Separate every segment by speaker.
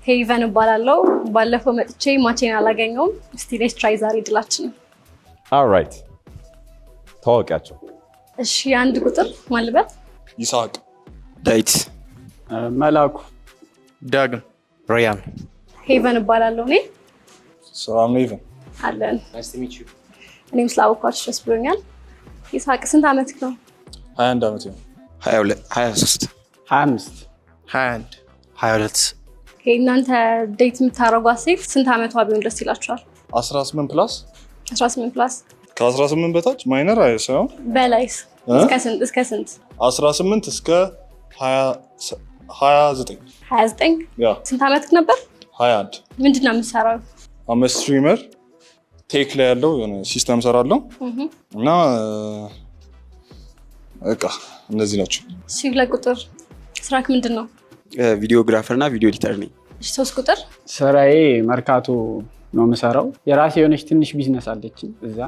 Speaker 1: ሄቨን እባላለሁ ባለፈው መጥቼ ማቼን አላገኘውም እስቲ ሌትስ ትራይ ዛሬ ድላችን
Speaker 2: ኦልራይት ታወቂያቸው
Speaker 1: እሺ አንድ ቁጥር ማልበት
Speaker 3: ይሳቅ
Speaker 4: ዳዊት
Speaker 5: መላኩ
Speaker 4: ዳግም ራያን
Speaker 1: ሄቨን እባላለሁ እኔ
Speaker 3: ሰላም ነው ሄቨን
Speaker 1: አለን
Speaker 4: ናይስ ቱ ሚት ዩ
Speaker 1: እኔም ስላወቅኳችሁ ደስ ብሎኛል ይሳቅ ስንት ዓመት ነው
Speaker 3: 21 ዓመት ነው
Speaker 4: 22 23
Speaker 5: 25
Speaker 4: 21 22
Speaker 1: እናንተ ዴት የምታረጓት ሴት ስንት ዓመቷ ቢሆን ደስ ይላችኋል
Speaker 3: 18 ፕላስ
Speaker 1: 18 ፕላስ
Speaker 3: ከ18 በታች ማይነር አይሰውም
Speaker 1: በላይስ እስከ ስንት
Speaker 3: 18 እስከ 29
Speaker 1: 29
Speaker 3: ያ
Speaker 1: ስንት ዓመት ነበር
Speaker 3: 21
Speaker 1: ምንድነው የምትሰራው
Speaker 3: አም ስትሪመር ቴክ ላይ ያለው የሆነ ሲስተም ሰራለሁ እና በቃ እነዚህ ናቸው
Speaker 1: እሺ ለቁጥር ስራክ ምንድነው
Speaker 4: ቪዲዮግራፈር እና ቪዲዮ ኤዲተር ነኝ
Speaker 1: እሺ 3 ቁጥር
Speaker 5: ስራዬ መርካቶ ነው የምሰራው የራሴ የሆነች ትንሽ ቢዝነስ አለችኝ እዛ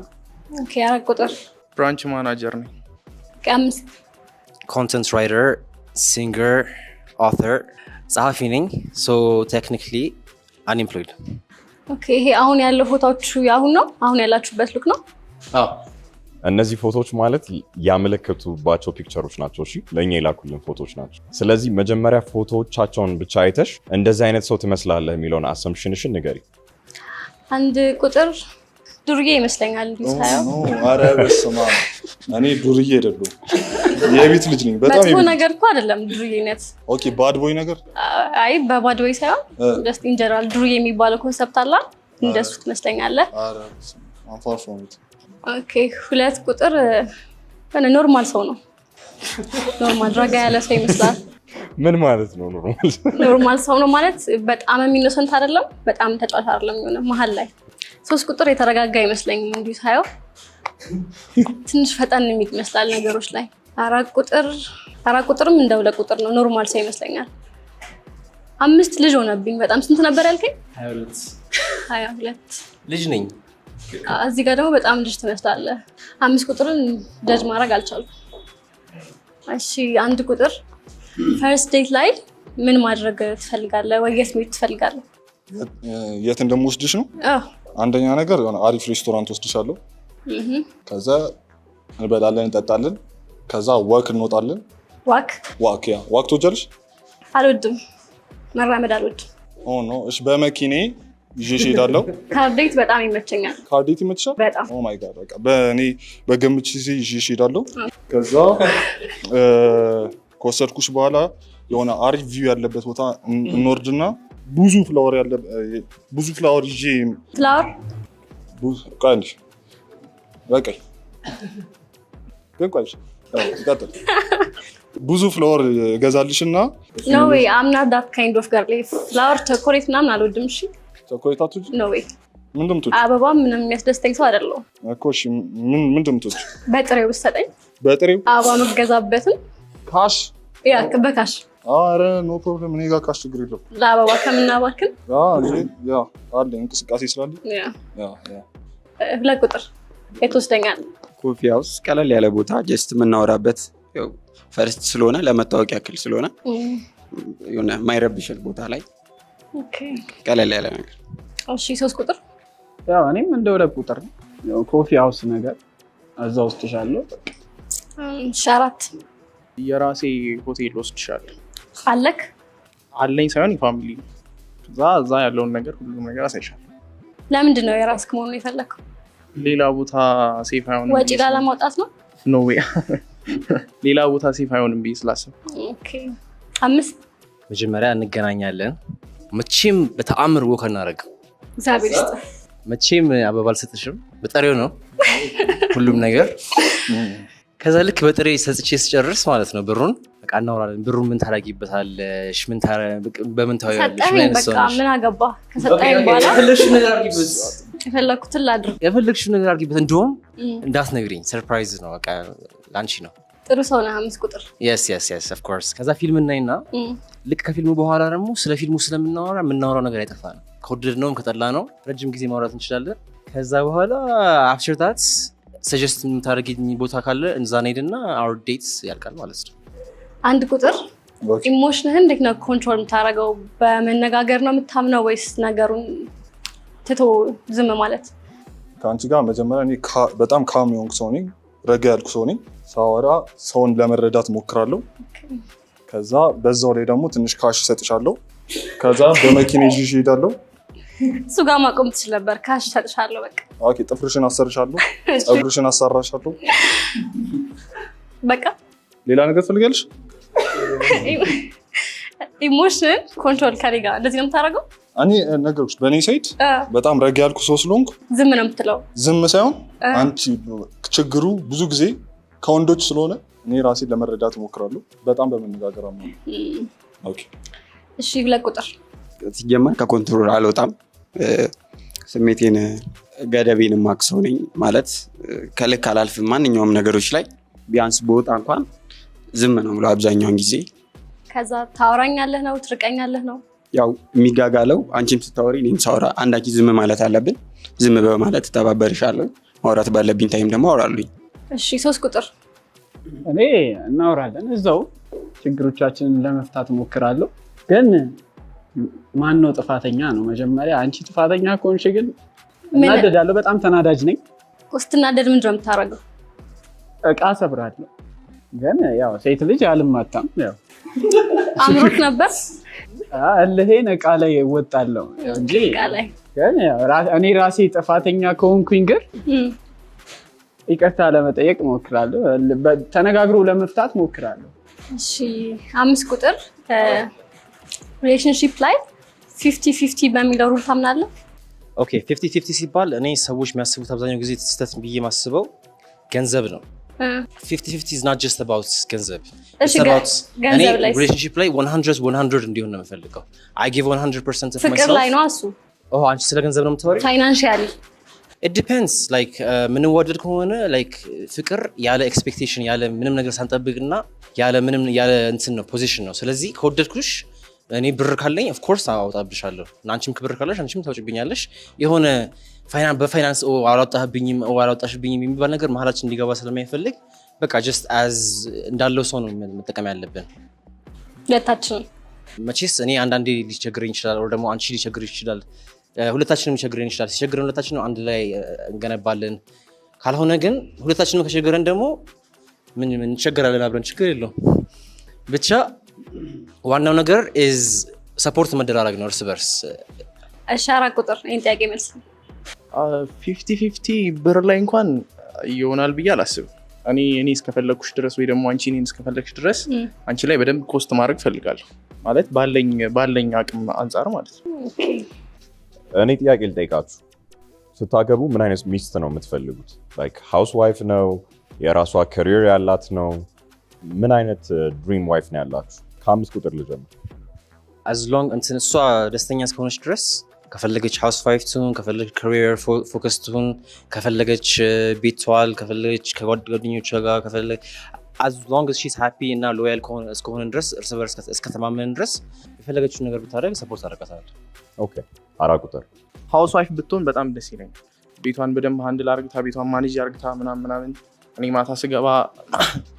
Speaker 1: ኦኬ 4 ቁጥር
Speaker 4: ብራንች ማናጀር ነኝ
Speaker 1: 5
Speaker 6: content writer singer author ጸሐፊ ነኝ so technically unemployed
Speaker 1: ኦኬ ይሄ አሁን ያለው ፎቶዎቹ ያሁን ነው አሁን ያላችሁበት ሉክ ነው
Speaker 2: አዎ እነዚህ ፎቶዎች ማለት ያመለከቱባቸው ፒክቸሮች ናቸው እሺ ለኛ ይላኩልን ፎቶዎች ናቸው ስለዚህ መጀመሪያ ፎቶዎቻቸውን ብቻ አይተሽ እንደዚህ አይነት ሰው ትመስላለህ የሚለውን አሰምፕሽንሽን ንገሪ
Speaker 1: አንድ ቁጥር ዱርዬ ይመስለኛል ዲሳዮ
Speaker 3: አረ በስማ እኔ ዱርዬ አይደለም የቤት ልጅ ነኝ በጣም
Speaker 1: መጥፎ ነገር እኮ አይደለም ዱርዬነት
Speaker 3: ኦኬ ባድ ቦይ ነገር
Speaker 1: አይ በባድ ቦይ ሳይሆን just in general ዱርዬ የሚባለው ኮንሰፕት አለ እንደሱ ትመስለኛለህ
Speaker 3: አረ አንፋርፎት
Speaker 1: ኦኬ 2 ቁጥር ኖርማል ሰው ነው ኖርማል ረጋ ያለ ሰው ይመስላል
Speaker 2: ምን ማለት ነው
Speaker 1: ኖርማል ሰው ነው ማለት በጣም ኢኖሰንት አይደለም በጣም ተጫዋች አይደለም የሆነ መሃል ላይ 3 ቁጥር የተረጋጋ ይመስለኛል እንዲሁ ሳይው ትንሽ ፈጣን የሚመስላል ነገሮች ላይ 4 ቁጥርም እንደው ለቁጥር ነው ኖርማል ሰው ይመስለኛል 5 ልጅ ሆነብኝ በጣም ስንት ነበር ያልከኝ 22
Speaker 6: ልጅ ነኝ
Speaker 1: እዚህ ጋር ደግሞ በጣም ልጅ ትመስላለህ 5 ቁጥርን ጀጅ ማድረግ አልቻልኩም እሺ 1 ቁጥር ፈርስት ዴት ላይ ምን ማድረግ ትፈልጋለህ ወይስ ምን ትፈልጋለህ
Speaker 3: የት እንደምወስድሽ ነው አንደኛ ነገር የሆነ አሪፍ ሬስቶራንት ወስድሻለሁ ከዛ እንበላለን እንጠጣለን ከዛ ዋክ እንወጣለን ዋክ ትወጃለሽ
Speaker 1: አልወድም መራመድ አልወድም
Speaker 3: ኦ ኖ እሺ በመኪኔ ይዤሽ ሄዳለሁ
Speaker 1: ካርዴት በጣም ይመቸኛል
Speaker 3: ካርዴት ይመችሻል
Speaker 1: በጣም
Speaker 3: ኦ ማይ ጋድ በቃ በእኔ በገምች ይዤሽ ሄዳለሁ ከዛ ከወሰድኩሽ በኋላ የሆነ አሪፍ ቪው ያለበት ቦታ እንወርድና ብዙ ፍላወር ይዤ
Speaker 1: ፍላወር
Speaker 3: ቃል በቃ ግን ቃልሽ ይቀጥል ብዙ ፍላወር ገዛልሽና
Speaker 1: no way I'm not that kind of girl ፍላወር ቸኮሌት ምናምን አልወድም እሺ
Speaker 3: ቸኮሌታቶች
Speaker 1: no way
Speaker 3: ምንድነው ትወጪ
Speaker 1: አበባ ምንም የሚያስደስተኝ ሰው አይደለም
Speaker 3: እኮ እሺ ምንድነው ትወጪ
Speaker 1: በጥሬው ሰጠኝ
Speaker 3: በጥሬው
Speaker 1: አበባ መገዛበትን
Speaker 3: ካሽ
Speaker 1: ያ በካሽ
Speaker 3: አረ ኖ ፕሮብለም እኔ ጋር ካሽ ችግር የለውም
Speaker 1: ለአበባ ከምናባክን
Speaker 3: ያ አለ እንቅስቃሴ ስላለ ያ
Speaker 1: ሁለት ቁጥር የተወስደኛል
Speaker 4: ኮፊ ሃውስ ቀለል ያለ ቦታ ጀስት የምናወራበት ያው ፈርስት ስለሆነ ለመታወቂያ ያክል ስለሆነ የሆነ ማይረብሽል ቦታ ላይ
Speaker 1: ኦኬ
Speaker 4: ቀለል ያለ ነገር
Speaker 1: እሺ 3 ቁጥር
Speaker 5: ያው እኔም እንደ 2 ቁጥር ነው ኮፊ ሃውስ ነገር እዛው ወስድሻለሁ
Speaker 1: ሻራት
Speaker 7: የራሴ ሆቴል ወስድሻለሁ
Speaker 1: አለክ
Speaker 7: አለኝ ሳይሆን ፋሚሊ እዛ ያለውን ነገር ሁሉም ነገር አሳይሻለሁ
Speaker 1: ለምንድን ነው የራስክ መሆኑን የፈለከው
Speaker 7: ሌላ ቦታ ሴፍ አይሆንም
Speaker 1: ወጪ ላለማውጣት ነው
Speaker 7: ኖ ዌይ ሌላ ቦታ ሴፍ አይሆንም ብዬ ስላሰብኩ
Speaker 1: ኦኬ 5
Speaker 6: መጀመሪያ እንገናኛለን መቼም በተአምር ወክ እናደርግ
Speaker 1: እግዚአብሔር ይስጥ
Speaker 6: መቼም አበባ አልሰጥሽም በጠሬው ነው ሁሉም ነገር ከዛ ልክ በጥሬ ሰጥቼ ስጨርስ ማለት ነው ብሩን በቃ እናወራለን። ብሩን ምን ታደርጊበታለሽ? በምን ታያለሽ?
Speaker 1: ሰጠኸኝ በቃ ምን አገባ ከሰጠኸኝ በኋላ
Speaker 6: የፈለግሽውን ነገር አድርጊበት።
Speaker 1: የፈለኩትን ላድርግ።
Speaker 6: የፈለግሽውን ነገር አድርጊበት። እንደውም እንዳትነግሪኝ፣ ሰርፕራይዝ ነው በቃ ላንቺ ነው።
Speaker 1: ጥሩ ሰው ነህ። 5 ቁጥር
Speaker 6: yes of course። ከዛ ፊልም እናይና ልክ ከፊልሙ በኋላ ደግሞ ስለ ፊልሙ ስለምናወራ የምናወራው ነገር አይጠፋንም። ከወደድነውም ከጠላነው ረጅም ጊዜ ማውራት እንችላለን። ከዛ በኋላ after that ሰጀስት የምታደርጊኝ ቦታ ካለ እንዛ እንሄድና our dates ያልቃል ማለት ነው።
Speaker 1: 1 ቁጥር ኢሞሽንህን እንዴት ነው ኮንትሮል የምታደርገው? በመነጋገር ነው የምታምነው ወይስ ነገሩን ትቶ ዝም ማለት?
Speaker 3: ከአንቺ ጋር መጀመሪያ እኔ በጣም ካም የሆንኩ ሰው ነኝ፣ ረጋ ያልኩ ሰው ነኝ። ሳወራ ሰውን ለመረዳት ሞክራለሁ። ከዛ በዛው ላይ ደግሞ ትንሽ ካሽ እሰጥሻለሁ። ከዛ በመኪና ይዤ እሄዳለሁ።
Speaker 1: እሱ ጋር ማቆም ትችል ነበር። ካሽ እሰጥሻለሁ በቃ።
Speaker 3: ኦኬ፣ ጥፍርሽን አሰርሻለሁ፣ ፀጉርሽን አሰራሻለሁ።
Speaker 1: በቃ
Speaker 3: ሌላ ነገር ትፈልጋለሽ?
Speaker 1: ኢሞሽን ኮንትሮል ከሪጋ እንደዚህ ነው የምታደርገው?
Speaker 3: እኔ ነገሮች በእኔ ሳይድ በጣም ረጋ ያልኩ ሰው ስለሆንኩ
Speaker 1: ዝም ነው የምትለው? ዝም
Speaker 3: ሳይሆን አንቺ ችግሩ ብዙ ጊዜ ከወንዶች ስለሆነ እኔ ራሴን ለመረዳት ሞክራለሁ። በጣም በመነጋገር ነው። ኦኬ
Speaker 1: እሺ 2 ቁጥር
Speaker 4: ሲጀመር ከኮንትሮል አልወጣም። ስሜቴን ገደቤን ማክሰው ነኝ ማለት ከልክ አላልፍም። ማንኛውም ነገሮች ላይ ቢያንስ በወጣ እንኳን ዝም ነው ብሎ አብዛኛውን ጊዜ።
Speaker 1: ከዛ ታወራኛለህ ነው ትርቀኛለህ ነው?
Speaker 4: ያው የሚጋጋለው አንቺም ስታወሪ እኔም ሳወራ አንዳችን ዝም ማለት አለብን። ዝም በማለት ተባበርሻለሁ። ማውራት ባለብኝ ታይም ደግሞ አወራለሁ።
Speaker 1: እሺ 3 ቁጥር
Speaker 5: እኔ እናወራለን እዛው ችግሮቻችንን ለመፍታት ሞክራለሁ። ግን ማን ነው ጥፋተኛ ነው? መጀመሪያ አንቺ ጥፋተኛ ከሆንሽ ግን እናደዳለሁ። በጣም ተናዳጅ ነኝ።
Speaker 1: ስትናደድ ምንድን ነው የምታደርገው?
Speaker 5: እቃ ሰብራለሁ። ግን ያው ሴት ልጅ አልማታም። ያው
Speaker 1: አምሮት ነበር
Speaker 5: እልሄን እቃ ላይ እወጣለሁ እንጂ
Speaker 1: እቃ ላይ
Speaker 5: ግን እኔ ራሴ ጥፋተኛ ከሆንኩኝ ግን ይቅርታ ለመጠየቅ ሞክራለሁ። ተነጋግሮ ለመፍታት ሞክራለሁ።
Speaker 1: እሺ 5 ቁጥር ሪሌሽንሺፕ ላይ 50-50 በሚለው ሩል ታምናለህ?
Speaker 6: ኦኬ 50-50 ሲባል እኔ ሰዎች የሚያስቡት አብዛኛው ጊዜ ስህተት ብዬ ማስበው ገንዘብ ነው። 50-50 is not just about ገንዘብ።
Speaker 1: እሺ ገንዘብ ላይ
Speaker 6: ሪሌሽንሺፕ ላይ 100 እንዲሆን ነው የምፈልገው። I give 100% of myself።
Speaker 1: ፍቅር ላይ ነው እሱ?
Speaker 6: አንቺ ስለ ገንዘብ ነው የምታወሪው?
Speaker 1: ፋይናንሻሊ
Speaker 6: it depends like ምንወደድ ከሆነ like ፍቅር ያለ ኤክስፔክቴሽን ያለ ምንም ነገር ሳንጠብቅና ያለ ምንም ያለ እንትን ነው ፖዚሽን ነው። ስለዚህ ከወደድኩሽ እኔ ብር ካለኝ of course አውጣብሻለሁ። አንቺም ብር ካለሽ አንቺም ታውጭብኛለሽ። የሆነ በፋይናንስ አላወጣህብኝም አላወጣሽብኝም የሚባል ነገር መሀላችን እንዲገባ ስለማይፈልግ በቃ just as እንዳለው ሰው ነው መጠቀም ያለብን
Speaker 1: ለታችን።
Speaker 6: መቼስ እኔ አንዳንዴ ሊቸግረኝ ይችላል ወይ ደግሞ አንቺ ሊቸግርሽ ይችላል። ሁለታችንም ሊቸግረን ይችላል። ሲቸግረን ሁለታችንም አንድ ላይ እንገነባለን። ካልሆነ ግን ሁለታችንም ከቸገረን ደግሞ ምን እንቸገራለን አብረን፣ ችግር የለውም። ብቻ ዋናው ነገር is ሰፖርት መደራረግ ነው እርስ በርስ።
Speaker 1: እሺ 4 ቁጥር ይሄን ጥያቄ መልስ
Speaker 7: 50-50 ብር ላይ እንኳን ይሆናል ብዬ አላስብም። እኔ እስከፈለኩሽ ድረስ ወይ ደግሞ አንቺ እኔን እስከፈለክሽ ድረስ አንቺ ላይ በደንብ ኮስት ማድረግ ፈልጋለሁ ማለት ባለኝ አቅም አንፃር ማለት ነው።
Speaker 1: ኦኬ
Speaker 2: እኔ ጥያቄ ልጠይቃችሁ። ስታገቡ ምን አይነት ሚስት ነው የምትፈልጉት? ላይክ ሃውስ ዋይፍ ነው? የራሷ ካሪየር ያላት ነው? ምን አይነት ድሪም ዋይፍ ነው ያላችሁ? ከ5 ቁጥር ልጀምር።
Speaker 6: as long እንትን እሷ ደስተኛ እስከሆነች ድረስ ከፈለገች ሃውስ ዋይፍ ትሁን፣ ከፈለገች ካሪየር ፎከስ ትሁን፣ ከፈለገች ቤቷል፣ ከፈለገች ከጓደኞቿ ጋር ከፈለገች as long as she's happy እና ሎያል እስከሆነ ድረስ እርስ በርስ እስከተማመን ድረስ የፈለገችውን ነገር ብታደርግ ሰፖርት አደርጋታለሁ።
Speaker 2: ኦኬ 4 ቁጥር
Speaker 7: ሃውስ ዋይፍ ብትሆን በጣም ደስ ይለኛል። ቤቷን በደንብ ሃንድል አርግታ ቤቷን ማኔጅ አርግታ ምናምን እኔ ማታ ስገባ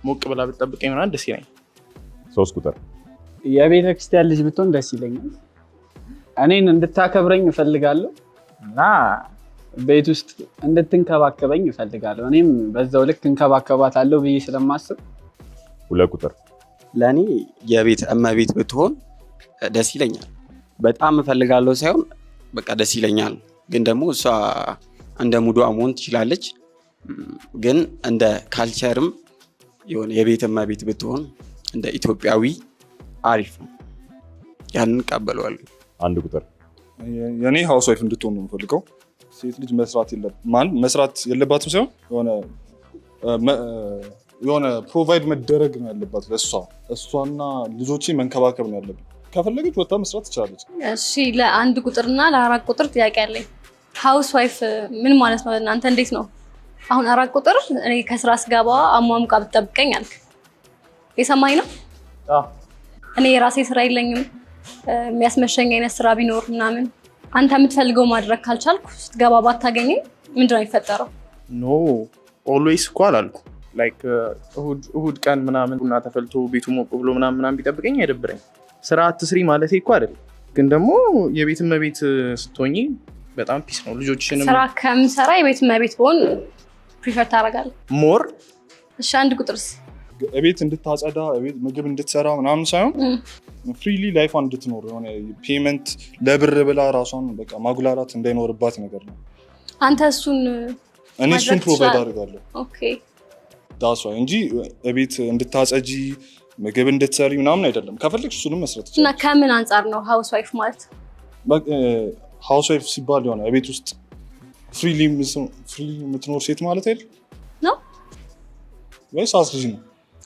Speaker 7: ሞቅ ብላ ብትጠብቀኝ ምናምን ደስ ይለኛል።
Speaker 2: 3 ቁጥር
Speaker 5: የቤተ ክርስቲያን ልጅ ብትሆን ደስ ይለኛል። እኔን እንድታከብረኝ እፈልጋለሁ እና ቤት ውስጥ እንድትንከባከበኝ እፈልጋለሁ። እኔም በዛው ልክ እንከባከባታለሁ ብዬ ስለማስብ
Speaker 2: 2 ቁጥር
Speaker 4: ለኔ የቤት እመቤት ብትሆን ደስ ይለኛል። በጣም እፈልጋለሁ ሳይሆን በቃ ደስ ይለኛል። ግን ደግሞ እሷ እንደ ሙዷ መሆን ትችላለች። ግን እንደ ካልቸርም የሆነ የቤት እመቤት ብትሆን እንደ ኢትዮጵያዊ አሪፍ ነው። ያንን ቀበለዋለሁ።
Speaker 2: 1 ቁጥር
Speaker 3: የኔ ሃውስ ዋይፍ እንድትሆን ነው የምፈልገው። ሴት ልጅ መስራት የለባትም ሳይሆን የሆነ የሆነ ፕሮቫይድ መደረግ ነው ያለባት ለእሷ እሷና ልጆቼ መንከባከብ ነው ያለብን። ከፈለገች ወጣ መስራት ትችላለች።
Speaker 1: እሺ ለአንድ ቁጥርና ለአራት ቁጥር ጥያቄ አለኝ። ሃውስ ዋይፍ ምን ማለት ነው እናንተ? እንዴት ነው አሁን አራት ቁጥር እኔ ከስራ ስገባ አሟሙቃ ብትጠብቀኝ አልክ። የሰማኝ ነው? እኔ የራሴ ስራ የለኝም የሚያስመሸኝ አይነት ስራ ቢኖር ምናምን አንተ የምትፈልገው ማድረግ ካልቻልኩ ስትገባ ባታገኘኝ ምንድን ነው የሚፈጠረው?
Speaker 7: ኖ ኦልዌይስ እኮ አላልኩም። ላይክ እሁድ ቀን ምናምን ቡና ተፈልቶ ቤቱ ሞቅ ብሎ ምናምን ቢጠብቀኝ አይደብረኝ። ስራ አትስሪ ማለት እኮ አይደለም፣ ግን ደግሞ የቤት እመቤት ስትሆኚ በጣም ፒስ ነው። ልጆችንም
Speaker 1: ስራ ከምሰራ የቤት እመቤት ብሆን ፕሪፈር ታደርጋለህ?
Speaker 7: ሞር
Speaker 1: እሺ አንድ ቁጥርስ?
Speaker 3: ቤት እንድታጸዳ ቤት ምግብ እንድትሰራ ምናምን ሳይሆን ፍሪሊ ላይፏን እንድትኖር የሆነ ፔመንት ለብር ብላ ራሷን በቃ ማጉላላት እንዳይኖርባት ነገር ነው።
Speaker 1: አንተ እሱን
Speaker 3: እኔ እሱን ፕሮቫይድ አድርጋለሁ።
Speaker 1: ኦኬ
Speaker 3: ዳስ ዋይ እንጂ ቤት እንድታጸጂ ምግብ እንድትሰሪ ምናምን አይደለም። ከፈለግሽ እሱንም መስራት
Speaker 1: እና
Speaker 3: ይችላል።
Speaker 1: ከምን አንጻር ነው ሃውስ ዋይፍ ማለት?
Speaker 3: ሃውስ ዋይፍ ሲባል የሆነ ቤት ውስጥ ፍሪሊ የምትኖር ሴት ማለት አይደል
Speaker 1: ነው
Speaker 3: ወይስ አስልጅ ነው?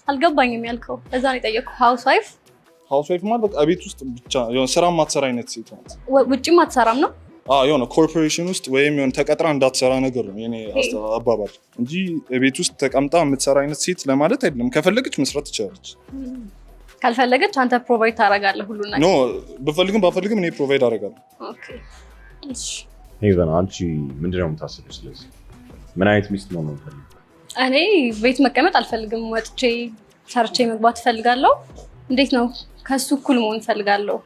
Speaker 1: አልገባኝም ያልከው። እዛ ነው የጠየቅኩህ። ሃውስ ዋይፍ
Speaker 3: ማለት በቃ ቤት ውስጥ ብቻ የሆነ ስራ ማትሰራ አይነት ሴት ናት።
Speaker 1: ውጭም አትሰራም ነው?
Speaker 3: የሆነ ኮርፖሬሽን ውስጥ ወይም የሆነ ተቀጥራ እንዳትሰራ ነገር ነው የኔ አባባል እንጂ ቤት ውስጥ ተቀምጣ የምትሰራ አይነት ሴት ለማለት አይደለም። ከፈለገች መስራት ትችላለች።
Speaker 1: ካልፈለገች አንተ ፕሮቫይድ ታደርጋለህ ሁሉ ነገር?
Speaker 3: ኖ ብፈልግም ባፈልግም እኔ ፕሮቫይድ አደርጋለሁ።
Speaker 1: ኦኬ እሺ።
Speaker 2: ሄቨን አንቺ ምንድነው የምታስበው? ስለዚህ ምን አይነት ሚስት ነው የምትፈልጊው?
Speaker 1: እኔ ቤት መቀመጥ አልፈልግም። ወጥቼ ሰርቼ መግባት እፈልጋለሁ። እንዴት ነው ከሱ እኩል መሆን እፈልጋለሁ።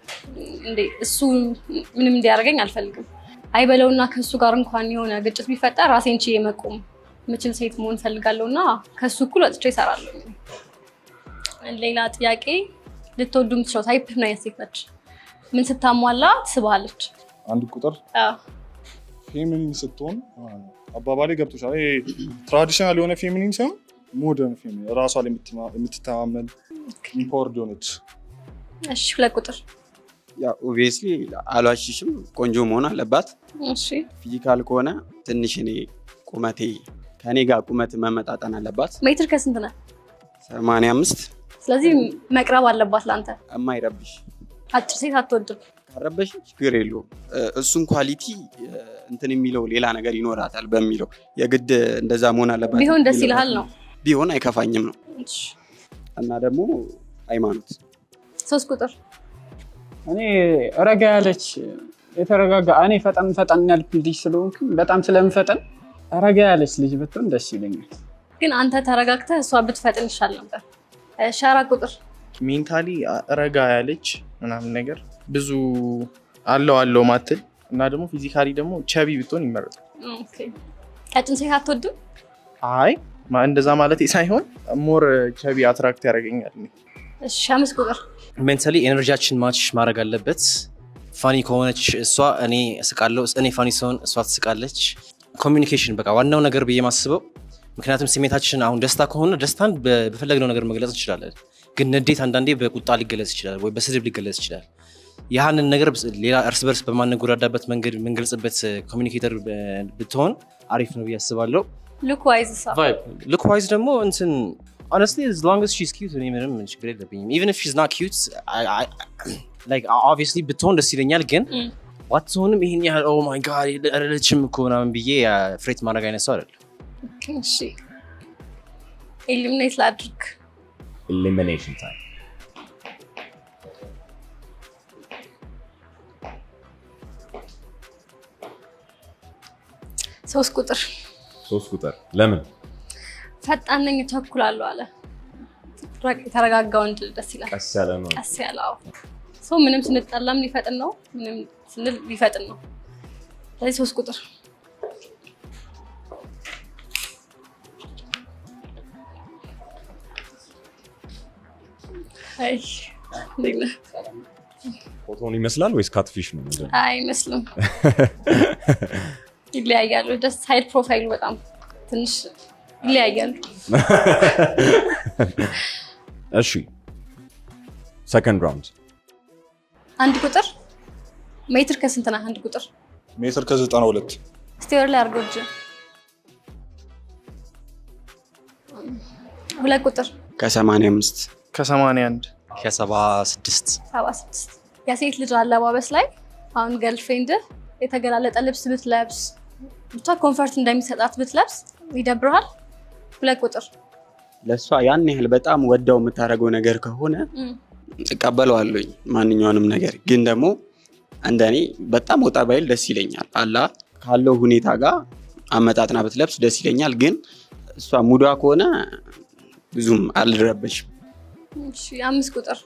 Speaker 1: እሱ ምንም እንዲያደርገኝ አልፈልግም። አይበለውና ከሱ ጋር እንኳን የሆነ ግጭት ቢፈጠር ራሴን ችዬ መቆም ምችል ሴት መሆን እፈልጋለሁና ከሱ እኩል ወጥቼ እሰራለሁ። ሌላ ጥያቄ፣ ልትወዱ የምትችለው ታይፕ ምን አይነት ሴት ነች? ምን ስታሟላ ትስብሃለች?
Speaker 3: አንድ ቁጥር ፌሚኒን ስትሆን አባባሌ ገብቶሻል። ትራዲሽናል የሆነ ፌሚኒን ሳይሆን ሞደርን ፌሚኒን ራሷ ላይ የምትተማመን ኢምፖርድ ሆነች።
Speaker 1: እሺ ሁለት ቁጥር
Speaker 4: ያ ኦብቪየስሊ አሏሽሽም ቆንጆ መሆን አለባት።
Speaker 1: እሺ
Speaker 4: ፊዚካል ከሆነ ትንሽ እኔ ቁመቴ ከኔ ጋር ቁመት መመጣጠን አለባት።
Speaker 1: ሜትር ከስንት ነህ?
Speaker 4: 85።
Speaker 1: ስለዚህ መቅረብ አለባት ላንተ።
Speaker 4: የማይረብሽ
Speaker 1: አጭር ሴት አትወድም?
Speaker 4: ካረበሽ ችግር የለውም። እሱን ኳሊቲ እንትን የሚለው ሌላ ነገር ይኖራታል በሚለው የግድ እንደዛ መሆን አለባት።
Speaker 1: ቢሆን ደስ ይልሃል ነው?
Speaker 4: ቢሆን አይከፋኝም ነው።
Speaker 1: እሺ
Speaker 4: እና ደግሞ ሃይማኖት።
Speaker 1: 3 ቁጥር
Speaker 5: እኔ ረጋ ያለች የተረጋጋ እኔ ፈጠን ያልኩ ልጅ ስለሆንኩ በጣም ስለምፈጠን ረጋ ያለች ልጅ ብትሆን ደስ ይለኛል።
Speaker 1: ግን አንተ ተረጋግተህ እሷ ብትፈጥን ይሻል ነበር። እሺ 4 ቁጥር
Speaker 7: ሜንታሊ ረጋ ያለች ምናምን ነገር ብዙ አለው ማትል እና ደግሞ ፊዚካሊ ደግሞ ቸቢ ብትሆን ይመረጣል።
Speaker 1: ኦኬ ቀጭን ሴት አትወድም?
Speaker 7: አይ እንደዛ ማለት ሳይሆን ሞር ቸቢ አትራክት ያደርገኛል።
Speaker 1: እሺ 5 ቁጥር
Speaker 6: ሜንታሊ ኤነርጂያችን ማች ማድረግ አለበት። ፋኒ ከሆነች እሷ እኔ እስቃለሁ፣ እኔ ፋኒ ሲሆን እሷ ትስቃለች። ኮሚኒኬሽን በቃ ዋናው ነገር ብዬ ማስበው። ምክንያቱም ስሜታችን አሁን ደስታ ከሆነ ደስታን በፈለግነው ነገር መግለጽ እንችላለን። ግን ንዴት አንዳንዴ በቁጣ ሊገለጽ ይችላል ወይ በስድብ ሊገለጽ ይችላል። ያንን ነገር ሌላ እርስ በርስ በማንጎዳዳበት መንገድ የምንገልጽበት ኮሚኒኬተር ብትሆን አሪፍ ነው ብዬ አስባለሁ። ሉክ ዋይዝ ደግሞ እንትን honestly as long as she's cute እኔ ምንም ችግር የለብኝም። even if she's not cute like obviously ብትሆን ደስ ይለኛል። ግን ዋትሆንም ይሄን ያህል oh my god ለለችም እኮ ምናምን ብዬ ፍሬት ማድረግ አይነት ሰው አይደለም።
Speaker 1: እሺ ኤሊሚኔት ላድርግ።
Speaker 2: elimination time
Speaker 1: 3 ቁጥር
Speaker 2: 3 ቁጥር ለምን?
Speaker 1: ፈጣን ነኝ እቸኩላለሁ አለ። የተረጋጋው ወንድ ደስ ይላል።
Speaker 2: ቀስ ያለ ነው።
Speaker 1: ቀስ ያለው ሰው ምንም ስንጣላም ሊፈጥን ነው፣ ምንም ስንል ሊፈጥን ነው። ስለዚህ 3 ቁጥር አይ ዲና
Speaker 2: ፎቶን ይመስላል ወይስ ካትፊሽ ነው?
Speaker 1: አይመስልም። ይለያያሉ። ደስ ሳይድ ፕሮፋይሉ በጣም ትንሽ ይለያያሉ።
Speaker 2: እሺ ሰከንድ ራውንድ
Speaker 1: 1 ቁጥር ሜትር ከስንት ነህ? 1 ቁጥር
Speaker 3: ሜትር ከ92
Speaker 1: እስቲ ወር ላይ አድርገው እጅ 2 ቁጥር
Speaker 4: ከ85
Speaker 7: ከ81
Speaker 6: ከ76
Speaker 1: 76 የሴት ልጅ አለባበስ ላይ አሁን ገርልፍሬንድ የተገላለጠ ልብስ ብትለብስ ብቻ ኮንፈርት እንደሚሰጣት ብትለብስ ይደብርሃል? 2 ቁጥር
Speaker 4: ለሷ ያን ያህል በጣም ወዳው የምታደርገው ነገር ከሆነ እቀበለዋለሁኝ ማንኛውንም ነገር። ግን ደግሞ እንደኔ በጣም ወጣ ባይል ደስ ይለኛል። አላ ካለው ሁኔታ ጋር አመጣጥና ብትለብስ ደስ ይለኛል። ግን እሷ ሙዷ ከሆነ ብዙም አልረበሽም።
Speaker 1: እሺ 5 ቁጥር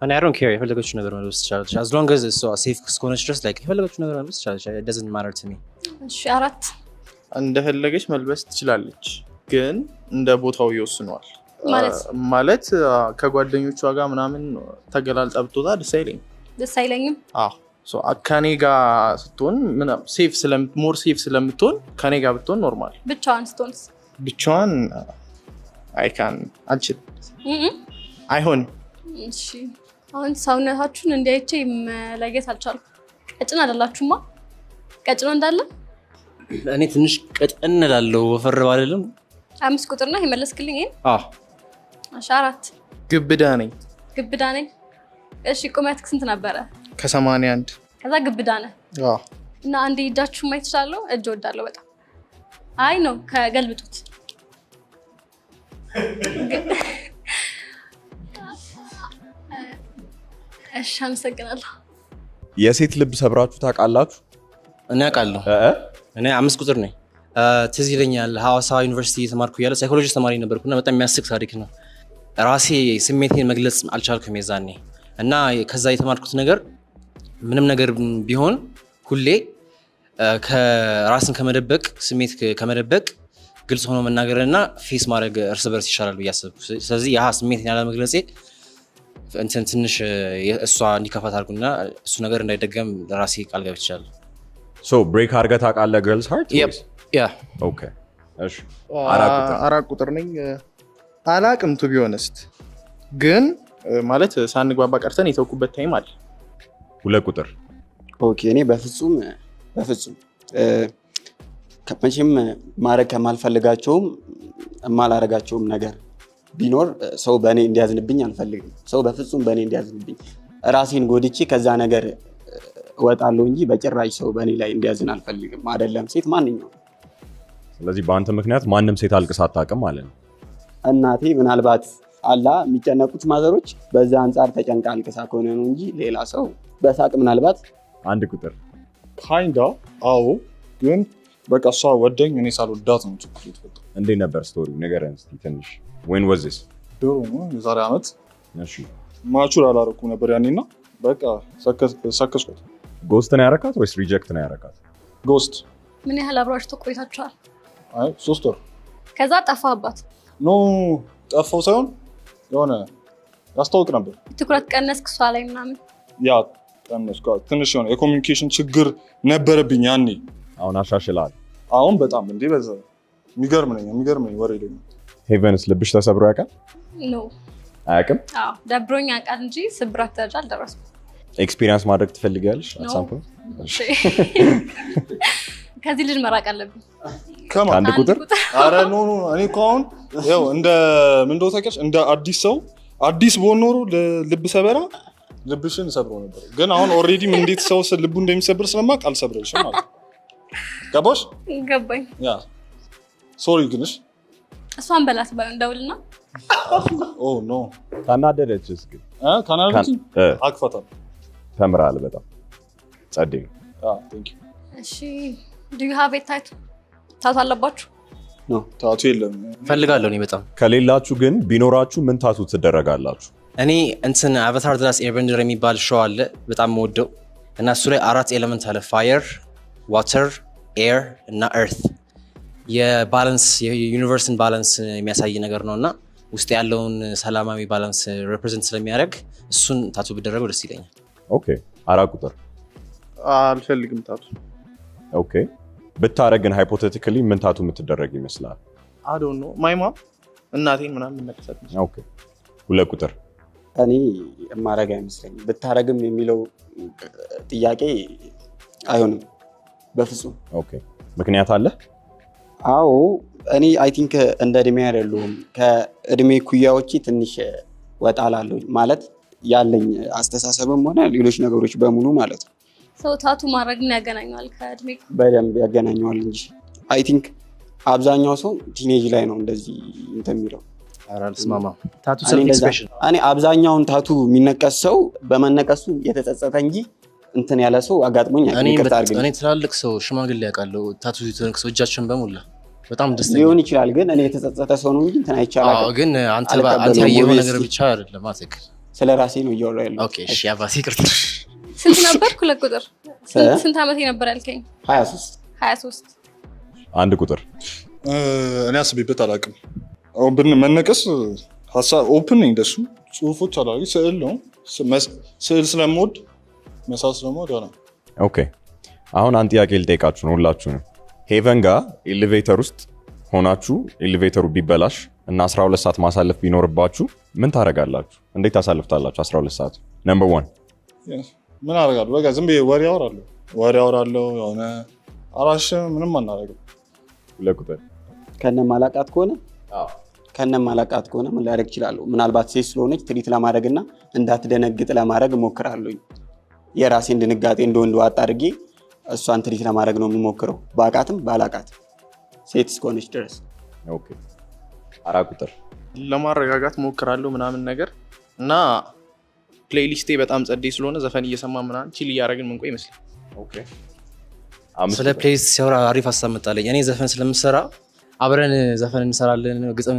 Speaker 6: እኔ I don't care የፈለገችው ነገር መልበስ ትችላለች as long as እሷ ሴፍ እስከሆነች ድረስ like የፈለገችው ነገር መልበስ ትችላለች it doesn't matter to me።
Speaker 1: እሺ 4
Speaker 7: እንደፈለገች መልበስ ትችላለች ግን እንደ ቦታው ይወስነዋል።
Speaker 1: ማለት
Speaker 7: ከጓደኞቿ ጋር ምናምን ተገላልጣ ብትወጣ ደስ አይለኝም። ከኔ ጋር ስትሆን ሞር ሴፍ ስለምትሆን ከኔ ጋር ብትሆን ኖርማል።
Speaker 1: ብቻዋን ስትሆንስ?
Speaker 7: ብቻዋን አልችልም አይሆንም።
Speaker 1: እሺ አሁን ሰውነታችሁን እንዲያይቼ መለየት አልቻልኩም። ቀጭን አይደላችሁማ? ቀጭን እንዳለ
Speaker 6: እኔ ትንሽ ቀጠን እላለሁ ወፈር ባልልም።
Speaker 1: 5 ቁጥር ነው የመለስክልኝ ይሄን? እሺ 4
Speaker 7: ግብዳ ነኝ።
Speaker 1: እሺ ቁመትክ ስንት ነበረ?
Speaker 7: ከ81
Speaker 1: ከዛ ግብዳ ነህ? እና አንዴ እጃችሁ ማየት እችላለሁ? እጅ ወዳለሁ በጣም። አይ ነው ከገልብጡት። እሺ አመሰግናለሁ።
Speaker 2: የሴት ልብ ሰብራችሁ ታውቃላችሁ?
Speaker 6: እኔ አውቃለሁ። እኔ 5 ቁጥር ነኝ። ትዝ ይለኛል ሐዋሳ ዩኒቨርሲቲ የተማርኩ እያለ ሳይኮሎጂ ተማሪ ነበርኩና በጣም የሚያስቅ ታሪክ ነው። ራሴ ስሜቴን መግለጽ አልቻልኩም የዛኔ እና ከዛ የተማርኩት ነገር ምንም ነገር ቢሆን ሁሌ ከራስን ከመደበቅ ስሜት ከመደበቅ ግልጽ ሆኖ መናገርና ፌስ ማድረግ እርስ በርስ ይሻላል ብዬ አሰብኩ። ስለዚህ ያ ስሜቴን ያለ መግለጼ እንትን ትንሽ እሷ እንዲከፋት አድርጉና እሱ ነገር እንዳይደገም ለራሴ ቃል ገብቻለሁ።
Speaker 2: ሶ ብሬክ አድርገህ ታውቃለህ ገርልስ ሃርት?
Speaker 6: ያ
Speaker 2: ኦኬ እሺ
Speaker 7: 4 ቁጥር ነኝ። አላቅም ቱ ቢ ኦነስት ግን ማለት ሳንግባባ ቀርተን የተውኩበት ታይም አለ።
Speaker 2: 2 ቁጥር
Speaker 4: ኦኬ እኔ በፍጹም መቼም ማድረግ ከማልፈልጋቸውም የማላረጋቸውም ነገር ቢኖር ሰው በእኔ እንዲያዝንብኝ አልፈልግም። ሰው በፍጹም በእኔ እንዲያዝንብኝ ራሴን ጎድቼ ከዛ ነገር እወጣለሁ እንጂ በጭራሽ ሰው በእኔ ላይ እንዲያዝን አልፈልግም። አይደለም ሴት ማንኛውም።
Speaker 2: ስለዚህ በአንተ ምክንያት ማንም ሴት አልቅሳ አታውቅም ማለት ነው?
Speaker 4: እናቴ ምናልባት አላ የሚጨነቁት ማዘሮች በዛ አንጻር ተጨንቃ አልቅሳ ከሆነ ነው እንጂ ሌላ ሰው በሳቅ ምናልባት
Speaker 2: 1 ቁጥር
Speaker 3: ካይንዳ አዎ ግን በቃ እሷ ወደኝ እኔ ሳልወዳት ነው ችግር የተፈጠረው።
Speaker 2: እንዴት ነበር ስቶሪው? ንገረን እስኪ ትንሽ። when was this?
Speaker 3: ድሮ ነው የዛሬ ዓመት።
Speaker 2: እሺ
Speaker 3: ማቹር አላረኩም ነበር ያኔና በቃ ሰከስኩት።
Speaker 2: ጎስት ነው ያረካት ወይስ ሪጀክት ነው ያረካት?
Speaker 3: ጎስት።
Speaker 1: ምን ያህል አብራችሁ ቆይታችኋል?
Speaker 3: አይ 3 ወር።
Speaker 1: ከዛ ጠፋባት?
Speaker 3: ኖ ጠፋው ሳይሆን የሆነ ያስታውቅ ነበር።
Speaker 1: ትኩረት ቀነስክ እሷ ላይ ምናምን?
Speaker 3: ያ ቀነስኩ። ትንሽ የሆነ የኮሚኒኬሽን ችግር ነበረብኝ ያኔ።
Speaker 2: አሁን አሻሽላል?
Speaker 3: አሁን በጣም እንዴ በዛ የሚገርም ነኝ ወሬ ላይ።
Speaker 2: ሄቨንስ ልብሽ ተሰብሮ ያውቃል?
Speaker 1: ኖ
Speaker 2: አያውቅም?
Speaker 1: አዎ ደብሮኝ ያውቃል እንጂ ስብራት ደረጃ አልደረስኩም።
Speaker 2: ኤክስፒሪየንስ ማድረግ ትፈልጊያለሽ? አሳምፕ
Speaker 1: ከዚህ ልጅ መራቅ አለብኝ።
Speaker 2: ከማን? 1 ቁጥር?
Speaker 3: አረ ኖ እኔ እኮ አሁን ያው እንደ ምን እንደው ታውቂያለሽ እንደ አዲስ ሰው አዲስ በሆነ ኖሮ ልብ ሰበራ ልብሽን ሰብሮ ነበር። ግን አሁን ኦሬዲ እንዴት ሰው ልቡ እንደሚሰብር ስለማውቅ አልሰብረሽም ማለት ነው። ገባሽ?
Speaker 1: ገባኝ።
Speaker 3: ያ ሶሪ ግንሽ
Speaker 1: እሷን በላት ባይ እንደውልና
Speaker 3: ኦ ኖ
Speaker 2: ታናደደችስ? ግን
Speaker 3: ካናዳቲ አክፈታ
Speaker 2: ተምራል በጣም ጸዴ።
Speaker 3: ቴንክ ዩ።
Speaker 1: እሺ do you have a tattoo? ታቱ አለባችሁ?
Speaker 4: ኖ
Speaker 3: ታቱ የለም።
Speaker 6: ፈልጋለሁ እኔ በጣም።
Speaker 2: ከሌላችሁ ግን ቢኖራችሁ ምን ታቱ ትደረጋላችሁ?
Speaker 6: እኔ እንትን አቫታር ዘ ላስት ኤርቤንደር የሚባል ሾው አለ በጣም ወደው እና እሱ ላይ 4 ኤሌመንት አለ ፋየር፣ ዋተር፣ ኤር እና ኤርት። የባላንስ የዩኒቨርስን ባላንስ የሚያሳይ ነገር ነውና ውስጥ ያለውን ሰላማዊ ባላንስ ሪፕሬዘንት ስለሚያደርግ እሱን ታቱ ቢደረገው ደስ ይለኛል።
Speaker 2: ኦኬ 4 ቁጥር
Speaker 7: አልፈልግም ታቱ።
Speaker 2: ኦኬ ብታረግ ግን ሃይፖቴቲካሊ ምን ታቱ የምትደረግ ይመስላል?
Speaker 7: አይ ዶንት ኖ ማይ ማም እናቴን ምናምን መነከሳት ነው።
Speaker 2: ኦኬ 2 ቁጥር
Speaker 4: እኔ ማረጋ አይመስለኝም። ብታረግም የሚለው ጥያቄ አይሆንም በፍጹም።
Speaker 2: ኦኬ ምክንያት አለ?
Speaker 4: አዎ እኔ አይ ቲንክ እንደ እድሜ አይደለሁም ከእድሜ ኩያዎቼ ትንሽ ወጣ እላለሁ ማለት ያለኝ አስተሳሰብም ሆነ ሌሎች ነገሮች በሙሉ ማለት ነው።
Speaker 1: ሰው ታቱ ማድረግ ምን ያገናኘዋል ከእድሜ?
Speaker 4: በደንብ ያገናኘዋል እንጂ አይ ቲንክ አብዛኛው ሰው ቲኔጅ ላይ ነው እንደዚህ እንትን የሚለው።
Speaker 6: ኧረ አልስማማም። ታቱ ሰልፍ ኤክስፕሬሽን።
Speaker 4: እኔ አብዛኛውን ታቱ የሚነቀስ ሰው በመነቀሱ የተጸጸተ እንጂ እንትን ያለ ሰው አጋጥሞኝ ይቅርታ አድርግልኝ።
Speaker 6: እኔ ትላልቅ ሰው ሽማግሌ ያውቃለሁ ታቱ የተነቀሰው እጃቸውን በሙላ በጣም ደስተኛ
Speaker 4: ሊሆን ይችላል፣ ግን እኔ የተጸጸተ ሰው ነው እንጂ እንትን አይቻልም።
Speaker 6: አዎ ግን አንተ ያየኸው ነገር ብቻ አይደለም አትክ።
Speaker 4: ስለ ራሴ ነው እያወራሁ ያለሁት።
Speaker 6: ኦኬ እሺ አባቴ ይቅርታ።
Speaker 1: ስንት ነበር? ሁለት ቁጥር ስንት ዓመቴ ነበር ያልከኝ? 23
Speaker 2: አንድ ቁጥር
Speaker 3: እኔ አስቤበት አላውቅም። አሁን መነቀስ ሀሳብ ኦፕን ነኝ እንደሱ ጽሁፎች አላሉ ስዕል ነው ስዕል ስለምወድ መሳስ ስለምወድ ሆነ።
Speaker 2: ኦኬ አሁን አንድ ጥያቄ ልጠይቃችሁ ነው ሁላችሁንም። ሄቨን ጋር ኤሌቬተር ውስጥ ሆናችሁ ኤሌቬተሩ ቢበላሽ እና 12 ሰዓት ማሳለፍ ቢኖርባችሁ ምን ታደርጋላችሁ? እንዴት ታሳልፍታላችሁ 12 ሰዓት? ነምበር 1
Speaker 3: ምን አደርጋለሁ? በቃ ዝም ብዬ ወሬ አወራለሁ የሆነ አራሽ ምንም አናደርግም።
Speaker 2: ሁለት ቁጥር
Speaker 4: ከነ ማላቃት ከሆነ ምን ላደርግ እችላለሁ? ምናልባት ሴት ስለሆነች ትሪት ለማድረግና እንዳትደነግጥ ለማድረግ እሞክራለሁ። የራሴን ድንጋጤ እንደወንድ ዋጥ አድርጌ እሷን ትሪት ለማድረግ ነው የምሞክረው፣ ባቃትም ባላቃት ሴት እስከሆነች ድረስ።
Speaker 2: ኦኬ አራት ቁጥር
Speaker 7: ለማረጋጋት ሞክራለሁ ምናምን ነገር እና ፕሌሊስቴ በጣም ጸዴ ስለሆነ ዘፈን እየሰማ ምናምን ቺል እያደረግን ምን ቆይ ይመስላል።
Speaker 2: ኦኬ
Speaker 6: ስለ ፕሌሊስት ሲያወራ አሪፍ ሀሳብ መጣለኝ። እኔ ዘፈን ስለምሰራ አብረን ዘፈን እንሰራለን፣ ግጥም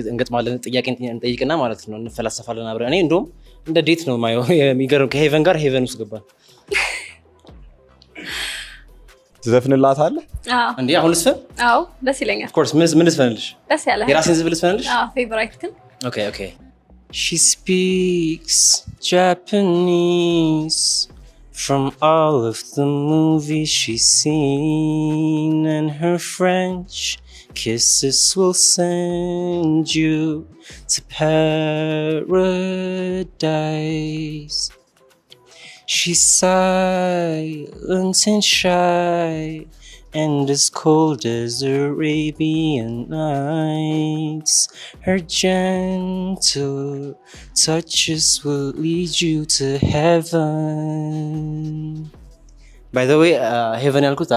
Speaker 6: እንገጥማለን፣ ጥያቄ እንጠይቅና ማለት ነው እንፈላሰፋለን አብረን። እኔ እንደውም እንደ ዴት ነው ማየው። የሚገርም ከሄቨን ጋር ሄቨን ውስጥ ገባን።
Speaker 2: ትዘፍንላታለህ
Speaker 6: እንዴ? አሁን ልስፈን?
Speaker 1: አዎ ደስ ይለኛል።
Speaker 6: ኦፍ ኮርስ ምን ልስፈንልሽ?
Speaker 1: ደስ ያለህ
Speaker 6: የራስን ዝብል ልስፈንልሽ?
Speaker 1: አዎ ፌቨራይት ግን
Speaker 6: Okay. She speaks Japanese from all of the movies she's seen, and her French kisses will send you to paradise. She's silent and shy and as cold as Arabian Nights. Her gentle touches will lead you to heaven. By the way, heaven ያልኩት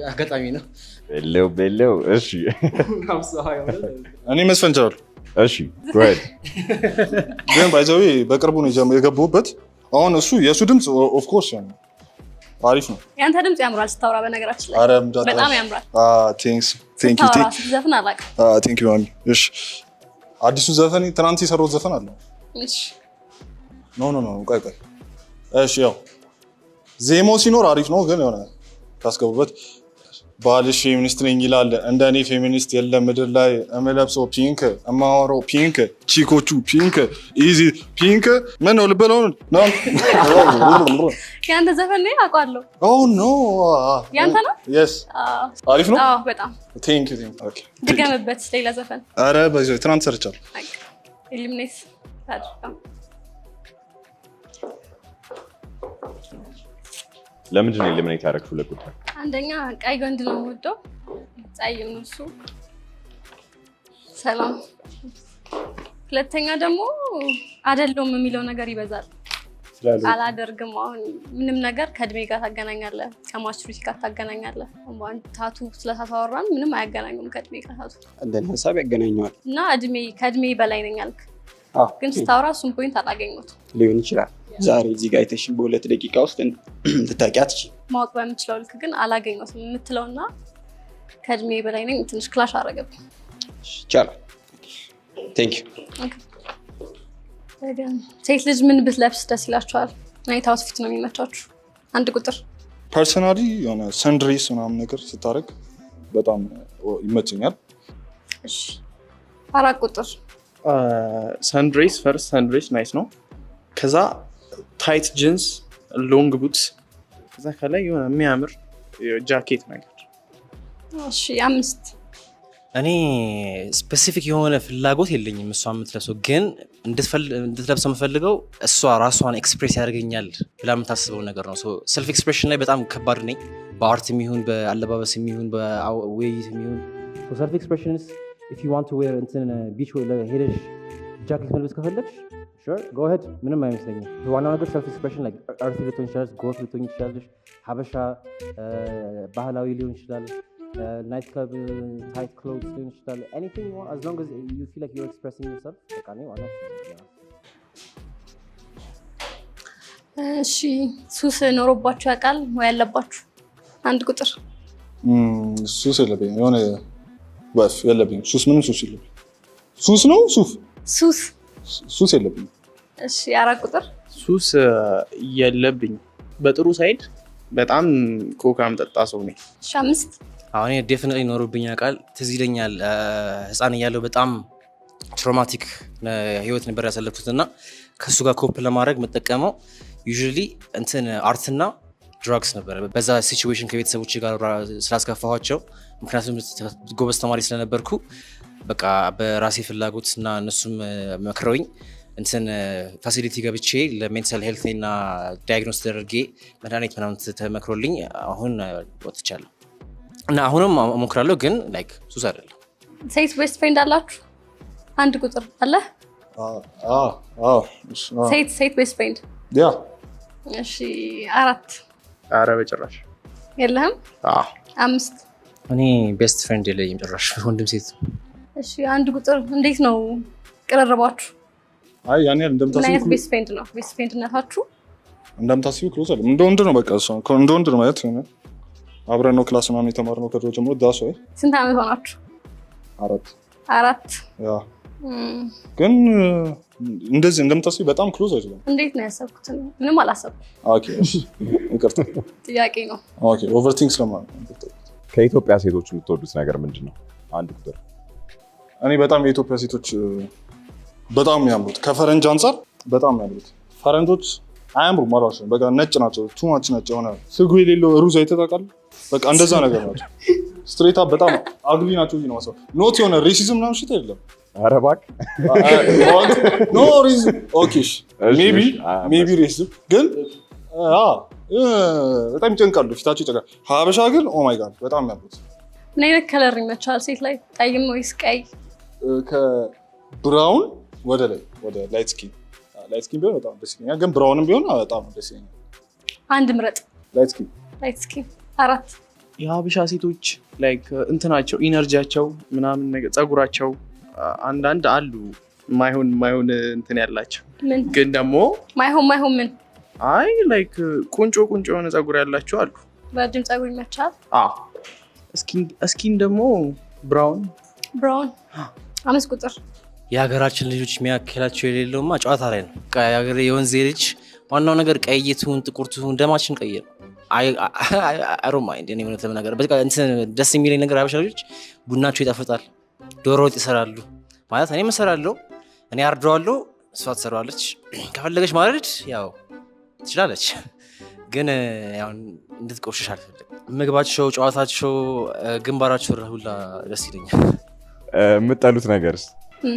Speaker 6: አጋጣሚ ነው።
Speaker 2: በለው እሺ
Speaker 3: እኔ መስፈን ጀራል።
Speaker 2: እሺ great
Speaker 3: ግን ባይ ዘ ዌይ በቅርቡ ነው የገባሁበት። አሁን እሱ የሱ ድምጽ ኦፍ ኮርስ ያው አሪፍ ነው።
Speaker 1: ያንተ ድምጽ ያምራል ስታወራ፣ በነገራችን ላይ በጣም ያምራል።
Speaker 3: ቴንክስ
Speaker 1: ዘፈን አላውቅም።
Speaker 3: ቴንክ ዩ ማሚ። እሺ አዲሱ ዘፈን ትናንት የሰራሁት ዘፈን አለ።
Speaker 1: እሺ
Speaker 3: ኖ ቆይ እሺ ያው ዜማው ሲኖር አሪፍ ነው፣ ግን የሆነ ታስገቡበት። ባልሽ ፌሚኒስት ነኝ ይላል፣ እንደኔ ፌሚኒስት የለም ምድር ላይ። እምለብሰው ፒንክ እማወራው ፒንክ ቺኮቹ ፒንክ ኢዚ ፒንክ ምን ነው ልበለው ነው።
Speaker 1: ያንተ ዘፈን ነው አውቃለሁ።
Speaker 3: ኦ ኖ
Speaker 1: ያንተ ነው?
Speaker 3: yes አሪፍ ነው።
Speaker 1: አዎ በጣም
Speaker 3: ቴንክ ዩ ኦኬ
Speaker 1: ድገምበት ሌላ ዘፈን።
Speaker 3: አረ በዚህ ትናንት ሰርቻለሁ።
Speaker 1: ኢሉሚኔት ታድርጋ።
Speaker 2: ለምንድን ነው ኤሊሚኔት ያደረግሽው? ለቁጥር
Speaker 1: አንደኛ ቀይ ወንድ ነው የምወደው፣ ጸይም ነው እሱ። ሰላም። ሁለተኛ ደግሞ አይደለም የሚለው ነገር ይበዛል። አላደርግም። አሁን ምንም ነገር ከእድሜ ጋር ታገናኛለህ፣ ከማቹሪቲ ጋር ታገናኛለህ። አሁን ታቱ ስለታወራን ምንም አያገናኙም ከእድሜ ጋር ታቱ።
Speaker 4: እንደነ ሐሳብ ያገናኘዋል
Speaker 1: እና ከእድሜ በላይ ነኝ አልክ፣ ግን ስታወራ እሱን ፖይንት አላገኘሁትም።
Speaker 4: ሊሆን ይችላል ዛሬ እዚህ ጋር አይተሽ በሁለት ደቂቃ ውስጥ ልታውቂያት እሺ።
Speaker 1: ማወቅ በምችለው ልክ ግን አላገኘሁትም የምትለውና ከእድሜ በላይ ነኝ ትንሽ ክላሽ አደረገብኝ።
Speaker 4: ይቻላል። ቴንክ ዩ።
Speaker 1: ሴት ልጅ ምን ብትለብስ ደስ ይላችኋል? ናይት አውትፊት ነው የሚመቻችሁ? አንድ ቁጥር
Speaker 3: ፐርሰናሊ የሆነ ሰንድሬስ ምናምን ነገር ስታደርግ በጣም ይመቸኛል።
Speaker 1: እሺ አራት ቁጥር
Speaker 7: ሰንድሬስ ፈርስት ሰንድሬስ ናይስ ነው። ከዛ ታይት ጂንስ ሎንግ ቡትስ፣ ከዛ ከላይ የሆነ የሚያምር ጃኬት ነገር።
Speaker 1: እሺ አምስት
Speaker 6: እኔ ስፔሲፊክ የሆነ ፍላጎት የለኝም እሷ የምትለብሰው፣ ግን እንድትለብሰው የምፈልገው እሷ ራሷን ኤክስፕሬስ ያደርገኛል ብላ የምታስበው ነገር ነው። ሰልፍ ኤክስፕሬሽን ላይ በጣም ከባድ ነኝ። በአርት የሚሆን በአለባበስ የሚሆን በውይይት የሚሆን ሰልፍ ኤክስፕሬሽንስ ኢፍ ዩ ዋንት ቱ ዌር እንትን ቢች ሄደሽ ጃኬት መልበስ ከፈለግሽ sure go ahead ምንም አይመስለኝም። ዋናው ነገር ሰልፍ ኤክስፕሬሽን like አርቲ ልትሆን ይችላል፣ ጎት ልትሆን ይችላል፣ ሀበሻ ባህላዊ ሊሆን ይችላል፣ ናይት ክለብ ታይት ክሎዝ ሊሆን ይችላል። anything as long as you feel like you're expressing yourself በቃ ነው ዋናው።
Speaker 1: እሺ ሱስ ኖሮባችሁ ያውቃል ወይ ያለባችሁ? አንድ ቁጥር።
Speaker 3: ሱስ የለብኝም። የሆነ ወፍ የለብኝም። ሱስ ምንም ሱስ የለብኝም። ሱስ ነው ሱስ የለብኝም።
Speaker 1: እሺ 4 ቁጥር።
Speaker 7: ሱስ የለብኝ። በጥሩ ሳይድ በጣም ኮካም ጠጣ ሰው ነኝ።
Speaker 1: እሺ 5።
Speaker 6: አሁን ዴፊኒትሊ ኖሮብኝ ያውቃል። ትዝ ይለኛል ህፃን እያለሁ በጣም ትራውማቲክ ህይወት ነበር ያሳለፍኩትና ከሱ ጋር ኮፕ ለማድረግ መጠቀመው ዩዥሊ እንትን አርትና ድራግስ ነበር። በዛ ሲቹዌሽን ከቤተሰቦቼ ጋር ስላስከፋኋቸው ምክንያቱም ጎበዝ ተማሪ ስለነበርኩ በቃ በራሴ ፍላጎት እና እነሱም መክረውኝ እንትን ፋሲሊቲ ገብቼ ለሜንታል ሄልት እና ዳያግኖስ ተደርጌ መድኃኒት ምናምን ተመክሮልኝ አሁን ወጥቻለሁ እና አሁንም እሞክራለሁ፣ ግን ላይክ ሱስ አይደለም።
Speaker 1: ሴት ቤስት ፍሬንድ አላችሁ? አንድ ቁጥር አለ? ሴት ቤስት ፍሬንድ
Speaker 3: ያ።
Speaker 1: እሺ 4።
Speaker 7: ኧረ በጭራሽ
Speaker 1: የለህም? 5።
Speaker 6: እኔ ቤስት ፍሬንድ የለኝም ጭራሽ፣ ወንድም ሴት።
Speaker 1: እሺ 1 ቁጥር። እንዴት ነው ቅርርባችሁ?
Speaker 3: አይ ያን ያህል እንደምታስቡ
Speaker 1: ቤስት ፍሬንድ ነው። ቤስት ፍሬንድነታችሁ
Speaker 3: እንደምታስቡ ክሎዝ አይደለም። እንደ ወንድ ነው በቃ እሷ እንደ ወንድ ነው ማለት ነው። አብረን ነው ክላስ ምናምን የተማርነው ከድሮ ጀምሮ። ዳስ ወይ
Speaker 1: ስንት ዓመት ሆናችሁ? 4
Speaker 3: ያ። ግን እንደዚህ እንደምታስቡ በጣም ክሎዝ አይደለም።
Speaker 1: እንዴት ነው ያሰብኩት? ምንም አላሰብኩም።
Speaker 3: ኦኬ እሺ ይቅርታ።
Speaker 1: ጥያቄ ነው።
Speaker 3: ኦኬ ኦቨርቲንክ ስለማለት።
Speaker 2: ከኢትዮጵያ ሴቶች የምትወዱት ነገር ምንድነው? 1 ቁጥር።
Speaker 3: እኔ በጣም የኢትዮጵያ ሴቶች በጣም የሚያምሩት ከፈረንጅ አንፃር በጣም የሚያምሩት። ፈረንጆች አያምሩም ማለት ነው። በቃ ነጭ ናቸው። ቱማች ነጭ የሆነ ስጉ የሌለው ሩዝ አይተህ ታውቃለህ? በቃ እንደዛ ነገር ናቸው። ስትሬት አፕ በጣም አግሊ ናቸው ነው ማለት ነው። ኖት የሆነ ሬሲዝም ምናምን ሽት አይደለም።
Speaker 2: ኧረ እባክህ
Speaker 3: ኖ ሬሲዝም። ኦኬ ሜቢ ሬሲዝም ግን በጣም ይጨንቃሉ። ፊታቸው ይጨንቃል። ሀበሻ ግን ኦ ማይ ጋድ በጣም የሚያምሩት።
Speaker 1: ምን አይነት ከለር ይመቻል ሴት ላይ? ጠይም ወይስ ቀይ?
Speaker 3: ከብራውን ወደ ላይት ስኪን ቢሆን በጣም ደስ ይለኛል። ግን ብራውንም ቢሆን በጣም ደስ ይለኛል።
Speaker 1: አንድ ምረጥ።
Speaker 3: ላይት ስኪን።
Speaker 1: 4።
Speaker 7: የሀበሻ ሴቶች ላይክ እንትናቸው ኢነርጂያቸው ምናምን ነገር ጸጉራቸው አንዳንድ አሉ ማይሆን እንትን ያላቸው ግን ደግሞ
Speaker 1: ማይሆን ምን
Speaker 7: አይ ላይክ ቁንጮ የሆነ ጸጉር ያላቸው አሉ።
Speaker 1: ረጅም ጸጉር ይመቻል።
Speaker 7: ስኪን ደግሞ ብራውን
Speaker 1: 5 ቁጥር።
Speaker 6: የሀገራችን ልጆች የሚያክላቸው የሌለውማ ጨዋታ ላይ ነው። የሀገር የወንዜ ልጅ ዋናው ነገር ቀይ ትሁን ጥቁር ትሁን ደማችን ቀይ ነው። አይ ማይንድ እኔ እውነት ለመናገር በቃ እንትን ደስ የሚለኝ ነገር ሀበሻ ልጆች ቡናቸው ይጣፍጣል፣ ዶሮ ወጥ ይሰራሉ። ማለት እኔ እሰራለሁ፣ እኔ አርደዋለሁ፣ እሷ ትሰራዋለች። ከፈለገች ማረድ ያው ትችላለች፣ ግን ያው እንድትቆሽሽ አልፈልግም። ምግባቸው፣ ጨዋታቸው፣ ግንባራቸው ሁላ ደስ ይለኛል።
Speaker 2: የምጠሉት ነገርስ?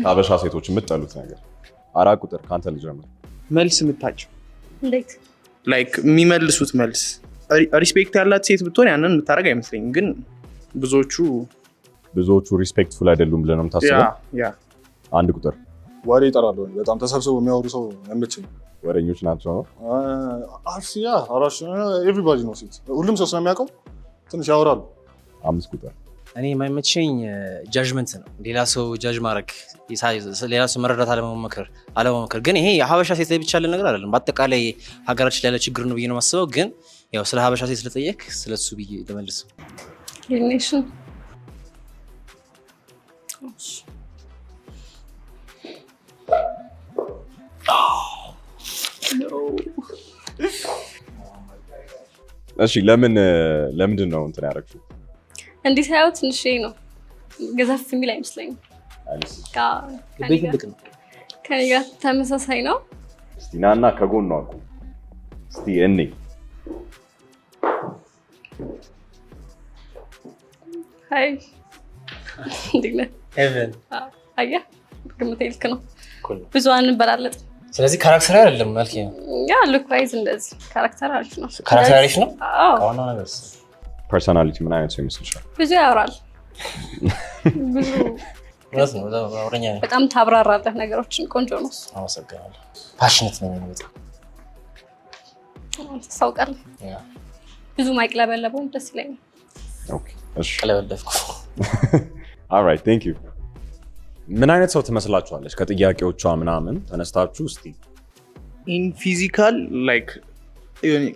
Speaker 2: ሀበሻ ሴቶች የምጠሉት ነገር? 4 ቁጥር ከአንተ ልጀምር።
Speaker 7: መልስ የምታቸው
Speaker 1: እንዴት
Speaker 7: ላይክ የሚመልሱት መልስ ሪስፔክት ያላት ሴት ብትሆን ያንን የምታደርግ አይመስለኝም። ግን ብዙዎቹ
Speaker 2: ሪስፔክትፉል አይደሉም ብለህ ነው የምታስበው?
Speaker 7: ያ
Speaker 2: 1 ቁጥር።
Speaker 3: ወሬ ይጠራሉ። በጣም ተሰብስበው የሚያወሩ ሰው አይመቸኝም።
Speaker 2: ወሬኞች ናቸው ነው።
Speaker 3: ኤቭሪባዲ ነው ሴት ሁሉም ሰው ስለሚያውቀው ትንሽ ያወራሉ።
Speaker 2: 5 ቁጥር።
Speaker 6: እኔ የማይመቸኝ ጃጅመንት ነው። ሌላ ሰው ጃጅ ማድረግ፣ ሌላ ሰው መረዳት አለመሞከር። ግን ይሄ የሀበሻ ሴት ላይ ብቻ ያለ ነገር አይደለም፣ በአጠቃላይ ሀገራችን ላይ ያለ ችግር ነው ብዬ ነው የማስበው። ግን ያው ስለ ሀበሻ ሴት ስለጠየቅ ስለሱ ብዬ ልመልስ።
Speaker 1: ኔሽን
Speaker 2: እሺ ለምንድን ነው እንትን ያደረግሽው?
Speaker 1: እንዲህ ሳይሆን ትንሽ ነው ገዘፍ የሚል አይመስለኝም። ከኔ ጋር ተመሳሳይ ነው።
Speaker 2: እስቲ ናና ከጎን ነው አቁ። እስቲ እኔ
Speaker 1: ሃይ እንዴት
Speaker 6: ሄቨን
Speaker 1: አያ ግምቴ ልክ ነው። ብዙ አንበላለጥ።
Speaker 6: ስለዚህ ካራክተር አይደለም ማለት ነው።
Speaker 1: ያ ሉክ ዋይዝ እንደዚህ ካራክተር አሪፍ ነው።
Speaker 6: ካራክተር አሪፍ ነው።
Speaker 1: አዎ
Speaker 6: ዋናው ነገር
Speaker 2: ፐርሰናሊቲ ምን አይነት ሰው ይመስልሻል?
Speaker 1: ብዙ ያወራል። ብዙ
Speaker 6: እውነት ነው። በጣም አውረኛ ነኝ።
Speaker 1: በጣም ታብራራለህ ነገሮችን። ቆንጆ ነው።
Speaker 6: አመሰግናለሁ። ፓሽኔት ነኝ በጣም
Speaker 1: ታውቃለህ። ብዙ ማይቅለበለበው ደስ ይለኛል።
Speaker 2: ኦኬ እሺ
Speaker 6: ቀለበለፍኩ።
Speaker 2: ኦልራይት ቴንክ ዩ። ምን አይነት ሰው ትመስላችኋለች? ከጥያቄዎቿ ምናምን ተነስታችሁ እስቲ
Speaker 7: ኢን ፊዚካል ላይክ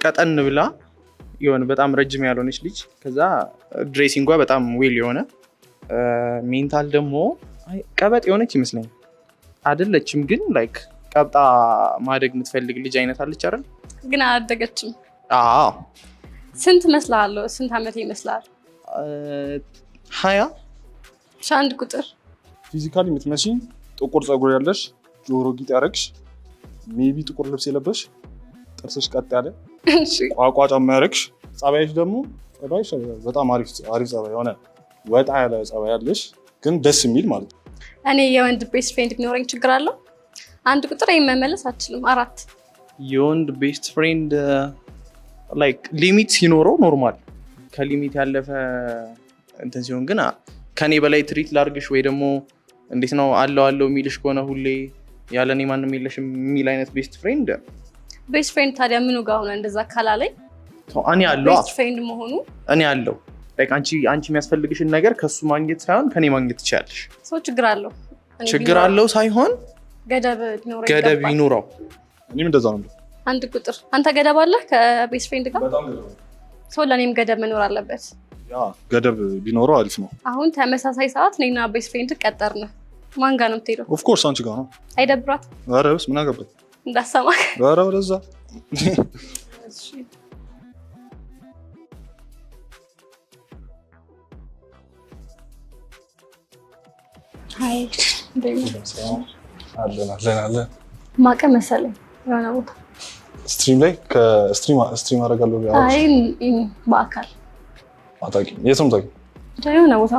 Speaker 7: ቀጠን ብላ የሆነ በጣም ረጅም ያልሆነች ልጅ፣ ከዛ ድሬሲንጓ በጣም ዌል የሆነ ሜንታል ደግሞ ቀበጥ የሆነች ይመስለኛል። አይደለችም ግን ላይክ ቀብጣ ማደግ የምትፈልግ ልጅ አይነት አለች አይደል?
Speaker 1: ግን አላደገችም።
Speaker 7: አዎ።
Speaker 1: ስንት መስልሃለሁ? ስንት ዓመት ይመስላል?
Speaker 7: 20
Speaker 1: አንድ ቁጥር
Speaker 3: ፊዚካሊ የምትመስኝ ጥቁር ፀጉር ያለሽ ጆሮ ጌጥ ያረግሽ ሜቢ ጥቁር ልብስ የለበሽ ጥርስሽ ቀጥ ያለ
Speaker 1: እሺ
Speaker 3: ቋቋ ጫማ ያረግሽ ጸባይሽ ደግሞ ጸባይሽ በጣም አሪፍ ጸባይ የሆነ ወጣ ያለ ጸባይ ያለሽ ግን ደስ የሚል ማለት ነው።
Speaker 1: እኔ የወንድ ቤስት ፍሬንድ ቢኖረኝ ችግር አለው? አንድ ቁጥር መመለስ አትችልም። 4
Speaker 7: የወንድ ቤስት ፍሬንድ ላይክ ሊሚት ሲኖረው ኖርማል፣ ከሊሚት ያለፈ እንትን ሲሆን ግን ከኔ በላይ ትሪት ላርግሽ ወይ ደግሞ እንዴት ነው አለው የሚልሽ ከሆነ ሁሌ ያለኔ ማንም የለሽም የሚል አይነት ቤስት ፍሬንድ
Speaker 1: ታዲያ ምኑ ጋር ሆነ እንደዛ ካላለኝ
Speaker 7: እኔ አለው
Speaker 1: ቤስት ፍሬንድ መሆኑ
Speaker 7: እኔ አለው ላይክ አንቺ የሚያስፈልግሽን ነገር ከሱ ማግኘት ሳይሆን ከኔ ማግኘት ትችያለሽ።
Speaker 1: ሰው ችግር አለው
Speaker 7: ችግር አለው ሳይሆን
Speaker 1: ገደብ
Speaker 7: ይኖረው።
Speaker 3: እኔም እንደዛ ነው።
Speaker 1: አንድ ቁጥር አንተ ገደብ አለ ከቤስት ፍሬንድ ጋር?
Speaker 3: በጣም ገደብ
Speaker 1: ሰው ለኔም ገደብ መኖር አለበት።
Speaker 3: ያ ገደብ ቢኖረው አሪፍ ነው።
Speaker 1: አሁን ተመሳሳይ ሰዓት እኔና ቤስት ፍሬንድ ቀጠርን። ማን ጋር ነው የምትሄደው?
Speaker 3: ኦፍ ኮርስ አንቺ ጋር ነው።
Speaker 1: አይደብራት?
Speaker 3: ኧረ በስ ምን አገባኝ
Speaker 1: እንዳሰማህ።
Speaker 3: ኧረ ወደዛ
Speaker 1: እሺ ሃይ
Speaker 3: አለን
Speaker 1: ማቀ መሰለኝ የሆነ ቦታ
Speaker 3: ስትሪም ላይ ከስትሪም አደርጋለሁ።
Speaker 1: አይ በአካል
Speaker 3: አታውቂም? የት ነው የምታውቂው?
Speaker 1: የሆነ ቦታ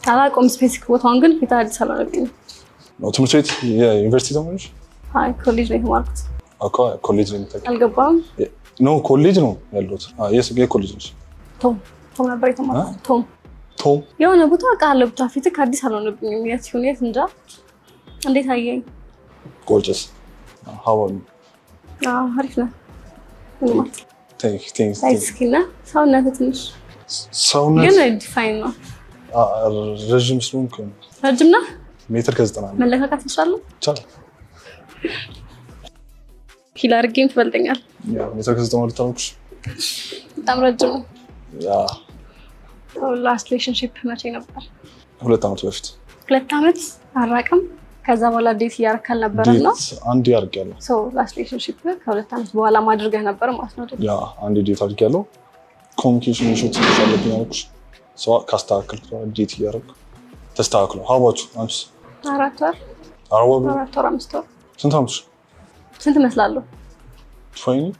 Speaker 1: አላውቀውም ስፔሲፊክ ቦታውን ግን ፊት አዲስ አበባ ነው።
Speaker 3: ትምህርት ቤት የዩኒቨርሲቲ ተማሪዎች?
Speaker 1: አይ ኮሌጅ ላይ ተማርኩት።
Speaker 3: ኦኬ ኮሌጅ ላይ የምታውቂው?
Speaker 1: አልገባም።
Speaker 3: ኖ ኮሌጅ ነው ያለሁት። የኮሌጅ ነች።
Speaker 1: ቶም ነበር የተማርኩት።
Speaker 3: ቶም
Speaker 1: የሆነ ቦታ ቃል ብቻ ፊትህ አዲስ አልሆነብኝም። የት ይሁን የት እንጃ። እንዴት አየኝ?
Speaker 3: ጎርጀስ ሀዋኒ
Speaker 1: አሪፍ ነው።
Speaker 3: ቴንክስ
Speaker 1: ስኪና ሰውነት ትንሽ
Speaker 3: ሰውነት
Speaker 1: ግን ዲፋይን ነው።
Speaker 3: ረዥም ስለሆንክ
Speaker 1: ረጅም ነህ?
Speaker 3: ሜትር ከ90
Speaker 1: መለካካት ይችላል።
Speaker 3: ይቻላል።
Speaker 1: ሂል አድርጌም ትበልጠኛል።
Speaker 3: ሜትር ከ90 ልታወቅሽ
Speaker 1: በጣም ረጅም ነው።
Speaker 3: ያ
Speaker 1: ላስት ሪሌሽንሺፕ መቼ ነበር?
Speaker 3: 2 ዓመት በፊት።
Speaker 1: 2 ዓመት አራቀም። ከዛ በኋላ ዴት እያደረካል ነበር ነው?
Speaker 3: አንድ ያርጋለሁ።
Speaker 1: ሶ ላስት ሪሌሽንሺፕ ከ2 ዓመት በኋላ ማድረግህ ነበር ማለት ነው?
Speaker 3: ያ አንድ ዴት አድርጋለሁ። ኮሚኒኬሽን ኢሹት ተሻለብኝ አልኩሽ። ሰው ካስተካከል ዴት እያደረኩ ተስተካክሎ ሀባቹ አንቺ
Speaker 1: 4 ወር 5 ወር
Speaker 3: ስንት ዓመትሽ?
Speaker 1: ስንት እመስላለሁ?
Speaker 3: 20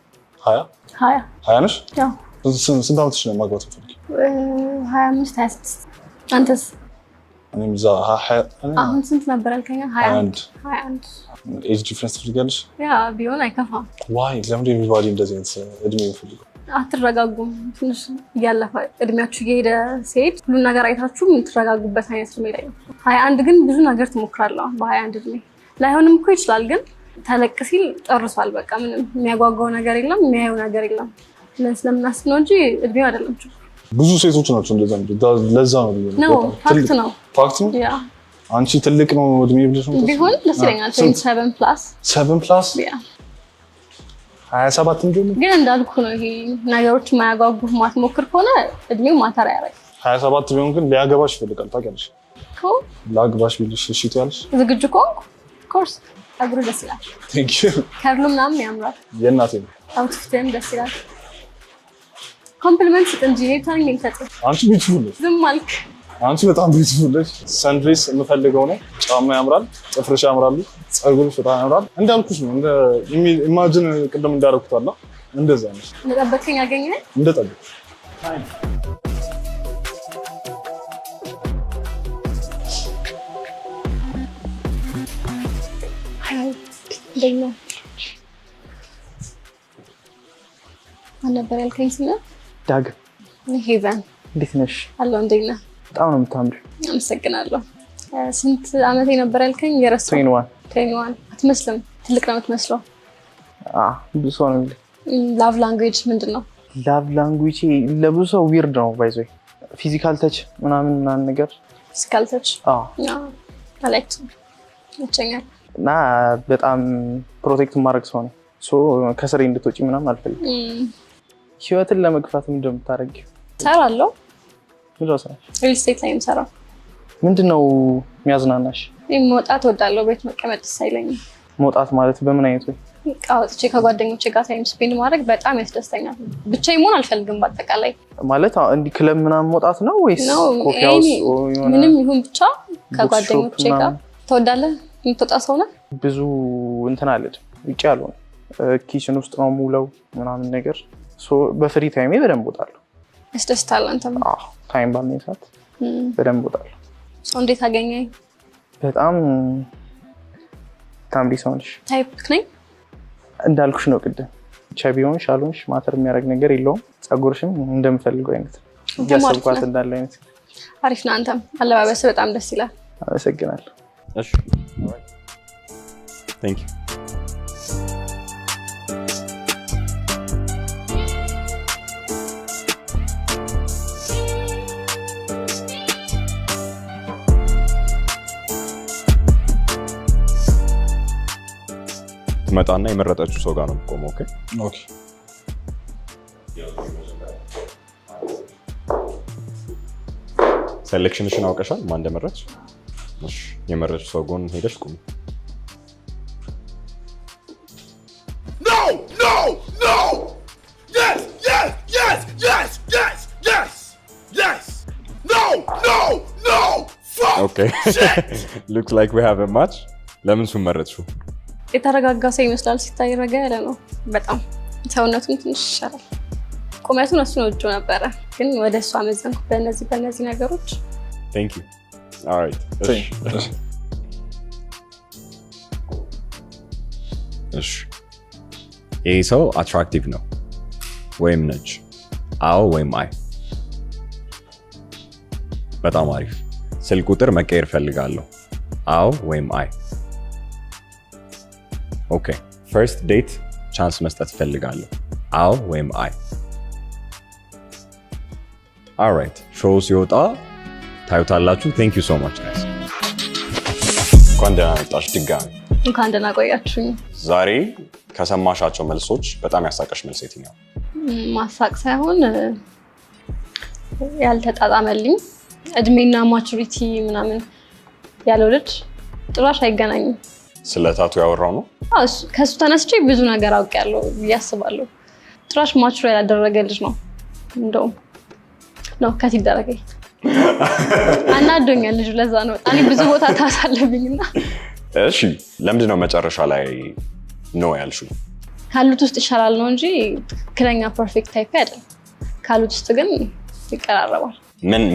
Speaker 3: ነሽ?
Speaker 1: ያው
Speaker 3: ስንት ዓመትሽ ነው ማግባት የምትፈልጊው?
Speaker 1: 25 26 አንተስ?
Speaker 3: እኔም እዛ
Speaker 1: አሁን ስንት ነበር ያልከኝ? 21
Speaker 3: ኤጅ ዲፍረንስ ትፈልጊያለሽ?
Speaker 1: ያ ቢሆን አይከፋም።
Speaker 3: ዋይ ለምን ኤቭሪባዲ እንደዚህ አይነት እድሜ የሚፈልገው?
Speaker 1: አትረጋጉም? ትንሽ እያለፈ እድሜያችሁ እየሄደ ሲሄድ ሁሉን ነገር አይታችሁ የምትረጋጉበት አይነት እድሜ ላይ ነው። 21 ግን ብዙ ነገር ትሞክራለህ። በ21 እድሜ ላይሆንም እኮ ይችላል፣ ግን ተለቅ ሲል ጨርሷል። በቃ ምንም የሚያጓጓው ነገር የለም፣ የሚያየው ነገር የለም። ስለምናስብ ነው እንጂ እድሜው አይደለም።
Speaker 3: ብዙ ሴቶች ናቸው እንደዛ ለዛ ነው
Speaker 1: ፋክት ነው።
Speaker 3: ፋክት ነው።
Speaker 1: ያ
Speaker 3: አንቺ ትልቅ ነው እድሜ ብለሽ ነው
Speaker 1: ቢሆን ደስ ይለኛል። 7 ፕላስ
Speaker 3: ያ 27 እንደሆነ
Speaker 1: ግን እንዳልኩ ነው። ይሄ ነገሮች የማያጓጉ ማትሞክር ከሆነ እድሜው ማተር ያደርጋል።
Speaker 3: 27 ቢሆን ግን ሊያገባሽ ይፈልጋል። ታውቂያለሽ? ላግባሽ ቢልሽ እሺ ትያለሽ?
Speaker 1: ዝግጁ ከሆንኩ ኮርስ አግሩ ደስ ይላል።
Speaker 3: ቴንክ ዩ
Speaker 1: ከብሉ ምናምን ያምራል።
Speaker 3: የእናቴ ነው።
Speaker 1: አውትፊትም ደስ ይላል። ኮምፕሊመንት እንጂ ኔታኝ እንተጥ
Speaker 3: አንቺ ቢዩቲፉል ነሽ።
Speaker 1: ዝም አልክ።
Speaker 3: አንቺ በጣም ቢዩቲፉል ነሽ። ሰንድሬስ የምፈልገው ነው። ጫማ ያምራል፣ ጥፍርሽ ያምራሉ፣ ፀጉርሽ በጣም ያምራል። እንዳልኩሽ ነው። እንደ ኢማጂን ቅድም እንዳደረኩት አላ እንደዛ ነሽ።
Speaker 1: እንደጠበቀኝ ያገኘኝ
Speaker 3: እንደጠበቅሽ
Speaker 1: ደኛ አነበር ያልከኝ ስለ
Speaker 5: ዳግም
Speaker 1: ሄቨን
Speaker 8: እንዴት ነሽ?
Speaker 1: አለሁ። እንዴት ነህ?
Speaker 8: በጣም ነው የምታምሪው።
Speaker 1: አመሰግናለሁ። ስንት ዓመቴ ነበር ያልከኝ? የረሳው 21 አትመስልም። ትልቅ ነው የምትመስለው።
Speaker 8: ብዙ ሰው ነው የሚለው።
Speaker 1: ላቭ ላንጉዌጅ ምንድን ነው?
Speaker 8: ላቭ ላንጉዌጅ ለብዙ ሰው ዊርድ ነው ባይዞ ፊዚካል ተች ምናምን ነገር
Speaker 1: ፊዚካል ተች አላይክ ይቸኛል
Speaker 8: እና በጣም ፕሮቴክት ማድረግ ሰው ነው። ከስሬ እንድትወጪ ምናምን አልፈልግም። ህይወትን ለመግፋት ምንድን ነው የምታደርጊው?
Speaker 1: እሰራለሁ።
Speaker 8: ምንድን ነው ስራሽ?
Speaker 1: ሪል ስቴት ላይ የምሰራው።
Speaker 8: ምንድን ነው የሚያዝናናሽ?
Speaker 1: መውጣት እወዳለሁ። ቤት መቀመጥ ደስ አይለኝም።
Speaker 8: መውጣት ማለት በምን አይነት ወይ?
Speaker 1: ወጥቼ ከጓደኞቼ ጋር ታይም ስፔንድ ማድረግ በጣም ያስደስተኛል። ብቻዬን መሆን አልፈልግም። በአጠቃላይ
Speaker 8: ማለት እንዲህ ክለብ ምናምን መውጣት ነው ወይስ ኮፊ ሃውስ?
Speaker 1: ምንም ይሁን ብቻ ከጓደኞቼ ጋር። ትወዳለህ? የምትወጣ ሰው ነህ?
Speaker 8: ብዙ እንትን አለድ ውጭ ያልሆነ ኪችን ውስጥ ነው ሙለው ምናምን ነገር። በፍሪ ታይሜ በደንብ እወጣለሁ።
Speaker 1: ያስደስታል? አንተም?
Speaker 8: ታይም ባለኝ ሰዓት በደንብ እወጣለሁ።
Speaker 1: ሰው እንዴት አገኘኝ?
Speaker 8: በጣም ታምሪ ሰው ነሽ።
Speaker 1: ታይፕ ነኝ
Speaker 8: እንዳልኩሽ ነው ቅድም። ቻቢ ሆንሽ አልሆንሽ ማተር የሚያደርግ ነገር የለውም። ፀጉርሽም እንደምፈልገው አይነት እያሰብኳት እንዳለ አይነት
Speaker 1: አሪፍ ነው። አንተም አለባበስህ በጣም ደስ ይላል።
Speaker 8: አመሰግናለሁ።
Speaker 2: እሺ ቴንክ ዩ። መጣና የመረጠችው ሰው ጋር ነው የምቆመው። ኦኬ
Speaker 3: ኦኬ።
Speaker 2: ሴሌክሽንሽን አውቀሻል? ማን እንደመረጥሽ? እሺ የመረጥሽው ሰው ጎን ሄደሽ ቁሚ።
Speaker 9: No! No! No! Yes! Yes! Yes! Yes! Yes! Yes! Yes! No! No! No! Fuck!
Speaker 2: Okay. Looks like we have a match. ለምን እሱን መረጥሽው?
Speaker 1: የተረጋጋ ሰው ይመስላል። ሲታይ ረጋ ያለ ነው በጣም። ሰውነቱን ትንሽ ይሻላል። ቁመቱን እሱን ወድጄው ነበረ፣ ግን ወደ እሱ አመዘንኩ በእነዚህ ነገሮች።
Speaker 2: Thank you. All right. እሺ ይሄ ሰው አትራክቲቭ ነው ወይም ነች? አዎ ወይም አይ? በጣም አሪፍ። ስልክ ቁጥር መቀየር ፈልጋለሁ። አዎ ወይም አይ? ኦኬ። ፈርስት ዴት ቻንስ መስጠት ፈልጋለሁ። አዎ ወይም አይ? ኦልራይት። ሾው ሲወጣ ታዩታላችሁ። ቴንክ ዩ ሶ ማች ጋይስ። እንኳን ደህና መጣሽ ድጋሚ።
Speaker 1: እንኳን ደህና ቆያችሁኝ።
Speaker 2: ዛሬ ከሰማሻቸው መልሶች በጣም ያሳቀሽ መልስ የትኛው?
Speaker 1: ማሳቅ ሳይሆን ያልተጣጣመልኝ እድሜና ማቹሪቲ ምናምን ያለው ልጅ ጭራሽ አይገናኝም።
Speaker 2: ስለ ታቱ ያወራው ነው?
Speaker 1: ከሱ ተነስቼ ብዙ ነገር አውቄያለሁ ብዬ አስባለሁ። ጭራሽ ማቹር ያላደረገ ልጅ ነው። እንደውም ነው ከት ይደረገኝ አናዶኛል ልጁ። ለዛ ነው በጣም ብዙ ቦታ ታሳለብኝና።
Speaker 2: እሺ ለምንድን ነው መጨረሻ ላይ ነው ያልሽው?
Speaker 1: ካሉት ውስጥ ይሻላል ነው እንጂ ትክክለኛ ፐርፌክት ታይፕ አይደለም። ካሉት ውስጥ ግን ይቀራረባል።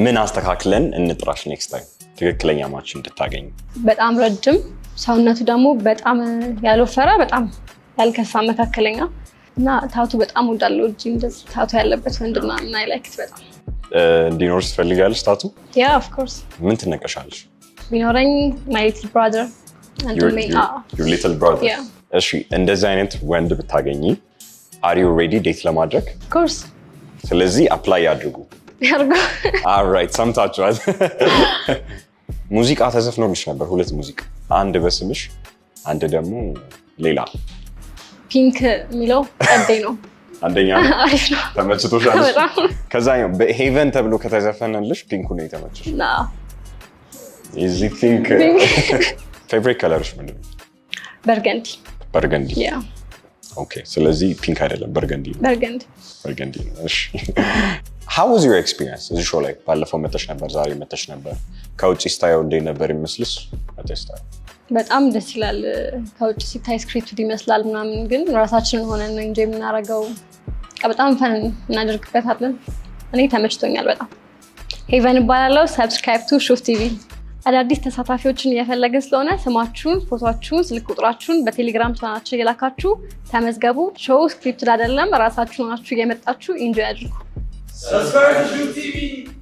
Speaker 2: ምን አስተካክለን እንጥራሽ ኔክስት ታይም ትክክለኛ ማች እንድታገኝ?
Speaker 1: በጣም ረጅም ሰውነቱ ደግሞ በጣም ያልወፈረ በጣም ያልከሳ መካከለኛ እና ታቱ በጣም ወዳለው እጅ እንደዚህ ታቱ ያለበት ወንድና እና ላይክት በጣም
Speaker 2: እንዲኖር ትፈልጋለሽ ታቱ?
Speaker 1: ያ ኦፍ ኮርስ።
Speaker 2: ምን ትነቀሻለሽ?
Speaker 1: ቢኖረኝ ማይ ሊትል ብራዘር አንድ ሜ
Speaker 2: your little brother። እሺ እንደዚህ አይነት ወንድ ብታገኚ are you ready ዴት ለማድረግ?
Speaker 1: ኦፍ ኮርስ።
Speaker 2: ስለዚህ አፕላይ ያድርጉ።
Speaker 1: ያርጉ።
Speaker 2: ኦልራይት ሰምታችኋል። ሙዚቃ ተዘፍኖልሽ ነበር፣ 2 ሙዚቃ፣ አንድ በስምሽ አንድ ደግሞ ሌላ።
Speaker 1: ፒንክ የሚለው ቀዴ ነው።
Speaker 2: አንደኛ
Speaker 1: አሪፍ ነው።
Speaker 2: ተመችቶሻል? ከዛኛው በሄቨን ተብሎ ከተዘፈነልሽ ፒንኩ ነው የተመቸሽ?
Speaker 1: አዎ።
Speaker 2: ኢዚ ፒንክ። ፌቨሪት ከለርሽ ምንድን ነው?
Speaker 1: በርገንዲ።
Speaker 2: በርገንዲ።
Speaker 1: ያ
Speaker 2: ኦኬ። ስለዚህ ፒንክ አይደለም በርገንዲ ነው።
Speaker 1: በርገንዲ
Speaker 2: ነው። እሺ how was your experience እዚህ ሾው ላይ? ባለፈው መተሽ ነበር፣ ዛሬ መተሽ ነበር። ከውጪ ስታየው እንዴት ነበር ይመስልሽ? መተሽ ስታየው
Speaker 1: በጣም ደስ ይላል። ከውጭ ሲታይ ስክሪፕት ይመስላል ምናምን፣ ግን ራሳችንን ሆነን ነው እንጂ የምናደርገው። በጣም ፈን እናደርግበታለን። እኔ ተመችቶኛል በጣም። ሄቨን እባላለሁ። ሰብስክራይብ ቱ ሹፍ ቲቪ። አዳዲስ ተሳታፊዎችን እየፈለግን ስለሆነ ስማችሁን፣ ፎቶአችሁን፣ ስልክ ቁጥራችሁን በቴሌግራም ቻናላችን እየላካችሁ ተመዝገቡ። ሾው ስክሪፕት አይደለም፣ ራሳችሁን ሆናችሁ እየመጣችሁ ኢንጆይ አድርጉ።
Speaker 9: Subscribe to Shoot TV.